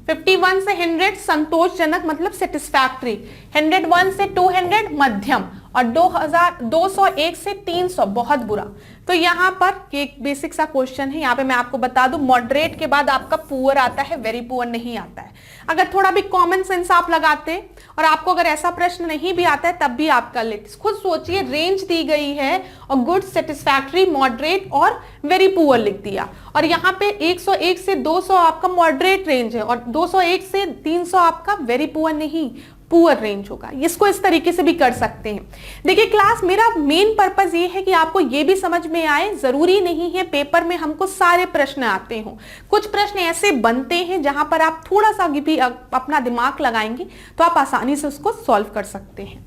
51 से 100 संतोषजनक मतलब सेटिस्फैक्टरी, 101 से 200 मध्यम, और 201 से 300 बहुत बुरा। तो यहाँ पर एक बेसिक सा क्वेश्चन है, यहाँ पे मैं आपको बता दूं, मॉडरेट के बाद आपका पुअर आता है, वेरी पुअर नहीं आता है। अगर थोड़ा भी कॉमन सेंस आप लगाते और आपको अगर ऐसा प्रश्न नहीं भी आता है तब भी आप कर लेते। खुद सोचिए, रेंज दी गई है और गुड, सेटिस्फैक्टरी, मॉडरेट और वेरी पुअर लिख दिया, और यहाँ पे 101 से 200 आपका मॉडरेट रेंज है और 201 से 300 आपका वेरी पुअर नहीं, पुअर रेंज होगा। इसको इस तरीके से भी कर सकते हैं। देखिए क्लास, मेरा मेन पर्पस ये है कि आपको ये भी समझ में आए, जरूरी नहीं है पेपर में हमको सारे प्रश्न आते हों। कुछ प्रश्न ऐसे बनते हैं जहां पर आप थोड़ा सा भी अपना दिमाग लगाएंगे तो आप आसानी से उसको सॉल्व कर सकते हैं।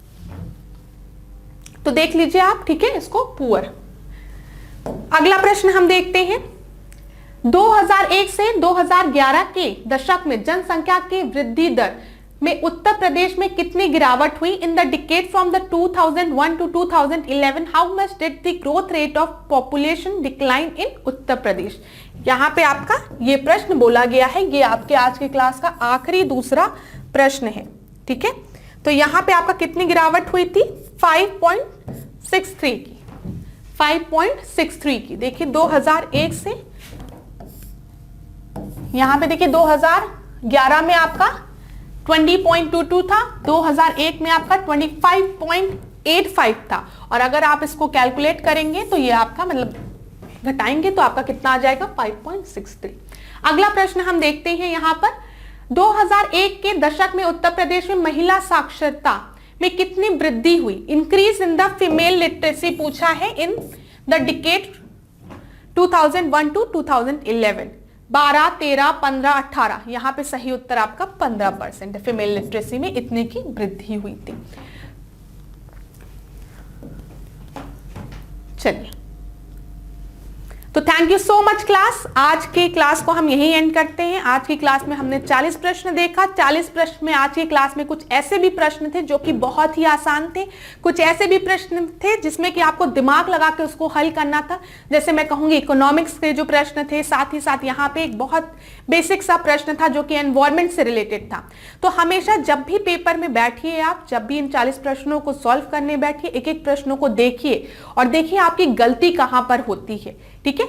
तो देख लीजिए आप, ठीक है, इसको पुअर। अगला प्रश्न हम देखते हैं, 2001 से 2011 के दशक में जनसंख्या की वृद्धि दर में उत्तर प्रदेश में कितनी गिरावट हुई in the decade from the 2001 to 2011, how much did the growth rate of population decline in Uttar Pradesh. यहाँ पे आपका ये प्रश्न बोला गया है, ये आपके आज की क्लास का आखिरी दूसरा प्रश्न है, ठीक है। तो यहाँ पे आपका कितनी गिरावट हुई थी, 5.63 की, 5.63 की। देखिए 2001 से यहाँ पे देखिए 2011 में आपका 20.22 था, 2001 में आपका 25.85 था, और अगर आप इसको कैलकुलेट करेंगे तो ये आपका मतलब घटाएंगे तो आपका कितना आ जाएगा, 5.63। अगला प्रश्न हम देखते हैं यहाँ पर, 2001 के दशक में उत्तर प्रदेश में महिला साक्षरता में कितनी वृद्धि हुई, increase in the female literacy पूछा है इन द डिकेड 2001 टू 2011। 12, 13, 15, 18, यहां पे सही उत्तर आपका 15% है, फीमेल लिटरेसी में इतने की वृद्धि हुई थी। चलिए, तो thank you so much class. आज की क्लास को हम यहीं एंड करते हैं। आज की क्लास में हमने 40 प्रश्न देखा। 40 प्रश्न में आज की क्लास में कुछ ऐसे भी प्रश्न थे जो कि बहुत ही आसान थे, कुछ ऐसे भी प्रश्न थे जिसमें कि आपको दिमाग लगा के उसको हल करना था। जैसे मैं कहूंगी इकोनॉमिक्स के जो प्रश्न थे, साथ ही साथ यहाँ पे एक बहुत बेसिक सा प्रश्न था जो कि एनवायरमेंट से रिलेटेड था। तो हमेशा जब भी पेपर में बैठिए आप, जब भी इन 40 प्रश्नों को सॉल्व करने बैठिए, एक एक प्रश्नों को देखिए और देखिए आपकी गलती कहां पर होती है, ठीक है।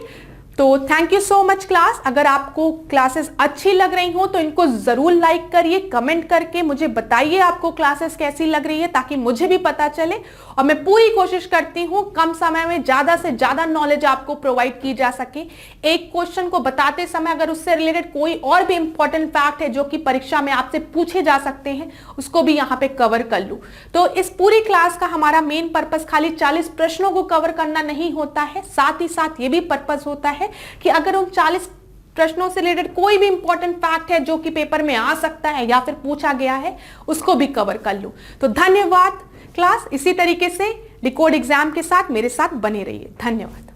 तो thank you so much class. अगर आपको क्लासेस अच्छी लग रही हो तो इनको जरूर लाइक करिए, कमेंट करके मुझे बताइए आपको क्लासेस कैसी लग रही है, ताकि मुझे भी पता चले। और मैं पूरी कोशिश करती हूँ कम समय में ज्यादा से ज्यादा नॉलेज आपको प्रोवाइड की जा सके। एक क्वेश्चन को बताते समय अगर उससे रिलेटेड कोई और भी इंपॉर्टेंट फैक्ट है जो कि परीक्षा में आपसे पूछे जा सकते हैं, उसको भी यहाँ पे कवर कर लूँ। तो इस पूरी क्लास का हमारा मेन पर्पस खाली 40 प्रश्नों को कवर करना नहीं होता है, साथ ही साथ ये भी पर्पस होता है कि अगर उन 40 प्रश्नों से रिलेटेड कोई भी इंपॉर्टेंट फैक्ट है जो कि पेपर में आ सकता है या फिर पूछा गया है, उसको भी कवर कर लूं। तो धन्यवाद क्लास। इसी तरीके से डिकोड एग्जाम के साथ मेरे साथ बने रहिए। धन्यवाद।